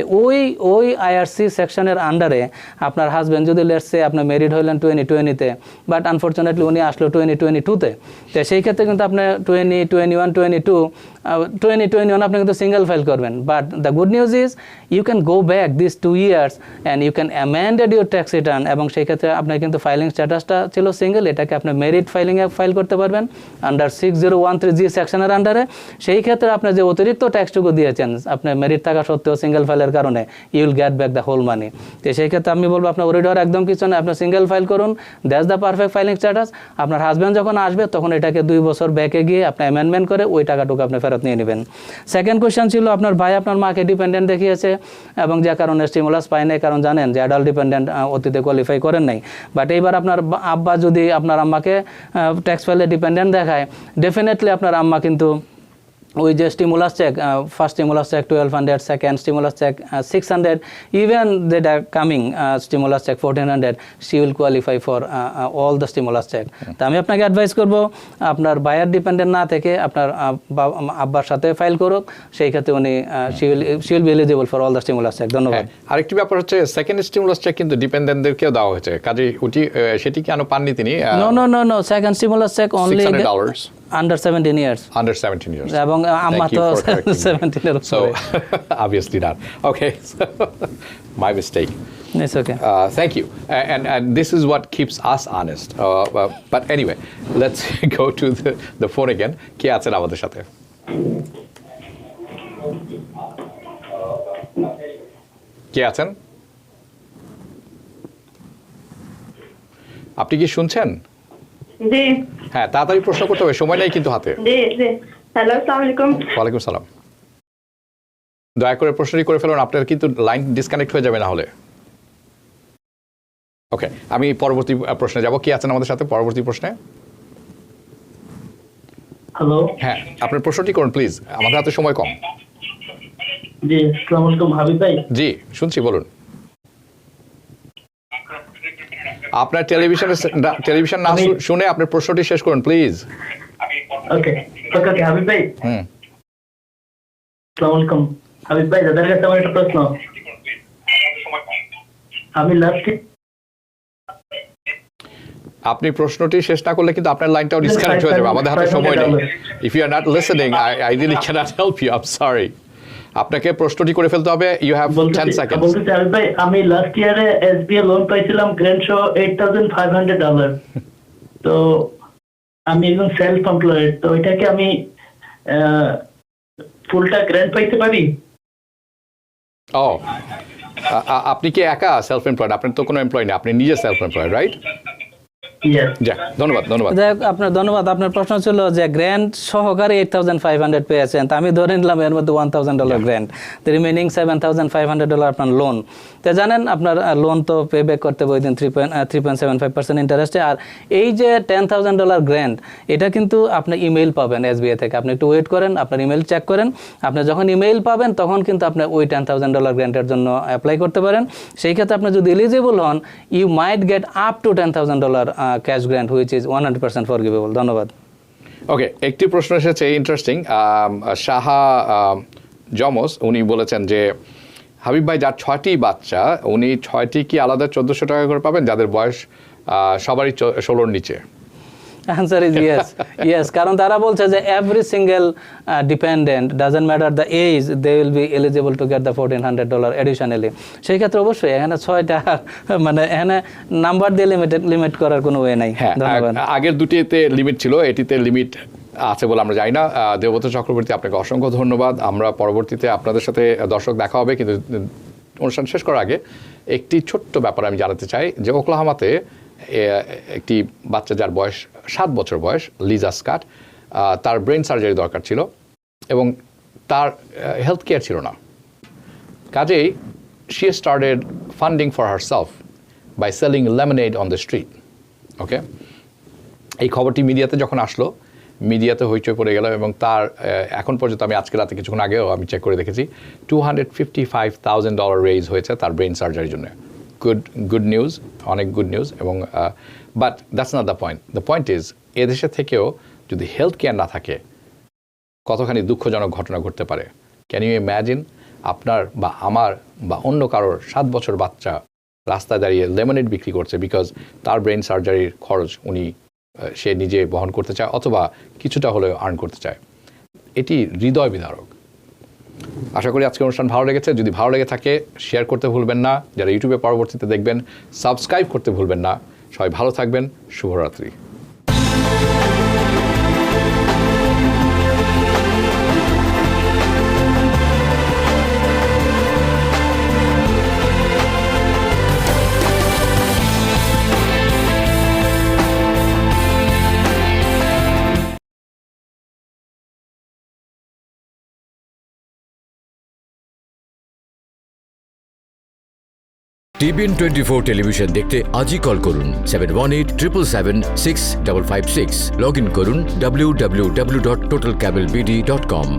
Speaker 3: ওই আইআরসি সেকশনের আন্ডারে আপনার হাজব্যান্ড যদি লেটস সে আপনি মেরিড হইলেন 2020-তে বাট আনফর্চুনেটলি উনি আসলো 2022-তে, তো সেই ক্ষেত্রে কিন্তু আপনি 2021 আপনি কিন্তু সিঙ্গেল ফাইল করবেন। But the good news is you can go back this 2 years and you can amended your tax return, এবং সেই ক্ষেত্রে আপনার কিন্তু ফাইলিং স্ট্যাটাসটা ছিল সিঙ্গেল, এটাকে আপনি মেরিট ফাইলিংয়ে ফাইল করতে পারবেন আন্ডার 6013G সেকশনের আন্ডারে। সেই ক্ষেত্রে আপনি যে অতিরিক্ত ট্যাক্সটুকু দিয়েছেন আপনার মেরিট থাকা সত্ত্বেও সিঙ্গেল ফাইলের কারণে you will get back the whole money. তো সেই ক্ষেত্রে আমি বলবো আপনার ওরিড হওয়ার একদম কিছু না, আপনি সিঙ্গেল ফাইল করুন, that's the perfect filing status. আপনার হাজব্যান্ড যখন আসবে তখন এটাকে 2 বছর ব্যাকে গিয়ে আপনি অ্যামেন্ডমেন্ট করে ওই টাকাটুকু আপনি ফেরত নিয়ে নেবেন। সেকেন্ড কোয়েশ্চেন ছিল আপনার ভাই আপনার মাকে ডিপেন্ডেন্ট দেখিয়েছে এবং যে কারণে স্টিমুলাস পায় নাই, কারণ জানেন যে অ্যাডাল্ট ডিপেন্ডেন্ট অতীতে কোয়ালিফাই করেন নাই। বাট এইবার আপনার আব্বা যদি আপনার আম্মাকে ট্যাক্স ফাইলে ডিপেন্ডেন্ট দেখায় ডেফিনেটলি আপনার আম্মা কিন্তু ওই যে stimulus check first stimulus check 1200, second stimulus check 600, even that are coming stimulus check 1400 she will qualify for all the stimulus check. তো আমি আপনাকে অ্যাডভাইস করব আপনার বায়ার ডিপেন্ডেন্ট না থেকে আপনার আব্বার সাথে ফাইল করুক, সেই ক্ষেত্রে উনি she will be eligible for all the stimulus check. ধন্যবাদ।
Speaker 2: আরেকটি ব্যাপার হচ্ছে সেকেন্ড স্টিমুলাস চেক কিন্তু ডিপেন্ডেন্টদেরকেও দেওয়া হয়েছে, কাজে সেটি কেন পাননি তিনি?
Speaker 3: No second stimulus check only under 17 years.
Speaker 2: Under 17 years.
Speaker 3: এবং আম্মা তো 17 এর
Speaker 2: So obviously not. Okay. So, my mistake.
Speaker 3: It's okay.
Speaker 2: Thank you. And this is what keeps us honest. But anyway, let's go to the phone again. কে আছেন আমাদের সাথে? কে আছেন? আপনি কি শুনছেন?
Speaker 9: জি
Speaker 2: হ্যাঁ, তাড়াতাড়ি প্রশ্ন করতে হবে, সময় নেই কিন্তু হাতে।
Speaker 9: জি হ্যালো আসসালামু আলাইকুম।
Speaker 2: ওয়ালাইকুম সালাম। দয়া করে প্রশ্নটি করে ফেলুন, আপনার কিন্তু লাইন ডিসকানেক্ট হয়ে যাবে না হলে। ওকে, আমি পরবর্তী প্রশ্নে যাব। কি আছেন আমাদের সাথে পরবর্তী প্রশ্নে?
Speaker 4: হ্যালো,
Speaker 2: হ্যাঁ, আপনার প্রশ্নটি করুন প্লিজ, আমাদের হাতে সময় কম।
Speaker 4: জি আসসালামু আলাইকুম হাবিব ভাই।
Speaker 2: জি শুনছি, বলুন। আপনার টেলিভিশন না শুনে আপনার প্রশ্নটি শেষ করুন প্লিজ।
Speaker 4: ওকে হাবিব ভাই। আসসালামু আলাইকুম হাবিব ভাই, দাদার কাছে আমার একটা প্রশ্ন। আমি লাস্ট
Speaker 2: আপনি প্রশ্নটি শেষ না করলে কিন্তু আপনার লাইনটাও ডিসকানেক্ট হয়ে যাবে, আমাদের হাতে সময় নেই। If you are not listening I really can't help you, I am sorry. আপনাকে প্রশ্নটি করে ফেলতে হবে, ইউ হ্যাভ 10 সেকেন্ডস।
Speaker 4: বলতে চাই ভাই, আমি লাস্ট ইয়ারে এসবিআই লোন পাইছিলাম গ্র্যান্ড সহ $8,500। তো আমি একজন সেলফ এমপ্লয়েড, তো ওইটাকে আমি ফুলটা গ্র্যান্ড পাইতে পারি?
Speaker 2: ও, আপনি কি একা সেলফ এমপ্লয়েড? আপনার তো কোনো এমপ্লয় নেই, আপনি নিজে সেলফ এমপ্লয়েড, রাইট? যাক, ধন্যবাদ।
Speaker 3: যাই হোক, আপনার ধন্যবাদ। আপনার প্রশ্ন ছিল যে গ্র্যান্ড সহকারে 8,500 পেয়েছেন, তা আমি ধরে নিলাম এর মধ্যে $1,000 গ্র্যান্ড, দ্য রিমেনিং $7,500 আপনার লোন। তো জানেন আপনার লোন তো পে ব্যাক করতে হবে ওই দিন 3.75% ইন্টারেস্টে। আর এই যে $10,000 গ্র্যান্ড, এটা কিন্তু আপনি ইমেইল পাবেন এসবিআই থেকে। আপনি একটু ওয়েট করেন, আপনার ইমেইল চেক করেন। আপনি যখন ইমেইল পাবেন তখন কিন্তু আপনি ওই $10,000 গ্র্যান্টের জন্য অ্যাপ্লাই করতে পারেন। সেই ক্ষেত্রে আপনি যদি এলিজিবল হন, you might get up to $10,000 cash grant, which is 100% forgivable. ধন্যবাদ।
Speaker 2: ওকে, একটি প্রশ্ন এসেছে ইন্টারেস্টিং। শাহা জমস উনি বলেছেন যে হাবিব ভাই, যার 6টি বাচ্চা, উনি 6টি কি আলাদা 1,400 টাকা করে পাবেন, যাদের বয়স সবারই 16-র নিচে?
Speaker 3: Answer is yes. Yes, কারণ তারা বলছে যে every single dependent, doesn't matter the age, they will be eligible to get the $1,400 additionally. সেই ক্ষেত্রে অবশ্যই এখানে 6টা মানে এখানে নাম্বার দিয়ে লিমিট করার কোনো ওয়ে নাই।
Speaker 2: হ্যাঁ,
Speaker 3: ধন্যবাদ।
Speaker 2: আগের দুটিতে লিমিট ছিল, এটিতে লিমিট আছে বলে আমরা জানি না। দেবব্রত চক্রবর্তী, আপনাকে অসংখ্য ধন্যবাদ। আমরা পরবর্তীতে আপনাদের সাথে দর্শক দেখা হবে, কিন্তু অনুষ্ঠান শেষ করার আগে একটি ছোট্ট ব্যাপার আমি জানাতে চাই যে ওকলাহামাতে একটি বাচ্চা যার বয়স 7 বছর বয়স, লিজা স্কট, তার ব্রেন সার্জারি দরকার ছিল এবং তার হেলথ কেয়ার ছিল না। কাজেই she started funding for herself by selling lemonade on the street. Okay, এই খবরটি মিডিয়াতে যখন আসলো, মিডিয়াতে হইচই পড়ে গেল এবং তার এখন পর্যন্ত, আমি আজকে রাতে কিছুক্ষণ আগেও আমি চেক করে দেখেছি, $255,000 রেইজ হয়েছে তার ব্রেন সার্জারির জন্য। গুড নিউজ, অনেক গুড নিউজ। এবং but that's not the point. The point is, এদেশে থেকেও যদি হেলথ কেয়ার না থাকে, কতখানি দুঃখজনক ঘটনা ঘটতে পারে। ক্যান ইউ ইম্যাজিন, আপনার বা আমার বা অন্য কারোর 7 বছর বাচ্চা রাস্তায় দাঁড়িয়ে লেমনেড বিক্রি করছে বিকজ তার ব্রেন সার্জারির খরচ সে নিজে বহন করতে চায় অথবা কিছুটা হলেও আর্ন করতে চায়। এটি হৃদয় বিদারক। আশা করি আজকের অনুষ্ঠান ভালো লেগেছে। যদি ভালো লেগে থাকে শেয়ার করতে ভুলবেন না। যারা ইউটিউবে পরবর্তীতে দেখবেন, সাবস্ক্রাইব করতে ভুলবেন না। সবাই ভালো থাকবেন। শুভরাত্রি।
Speaker 1: TBN 24 টেলিভিশন দেখতে আজই কল করুন 7187776556। লগ ইন করুন www.totalcablebd.com।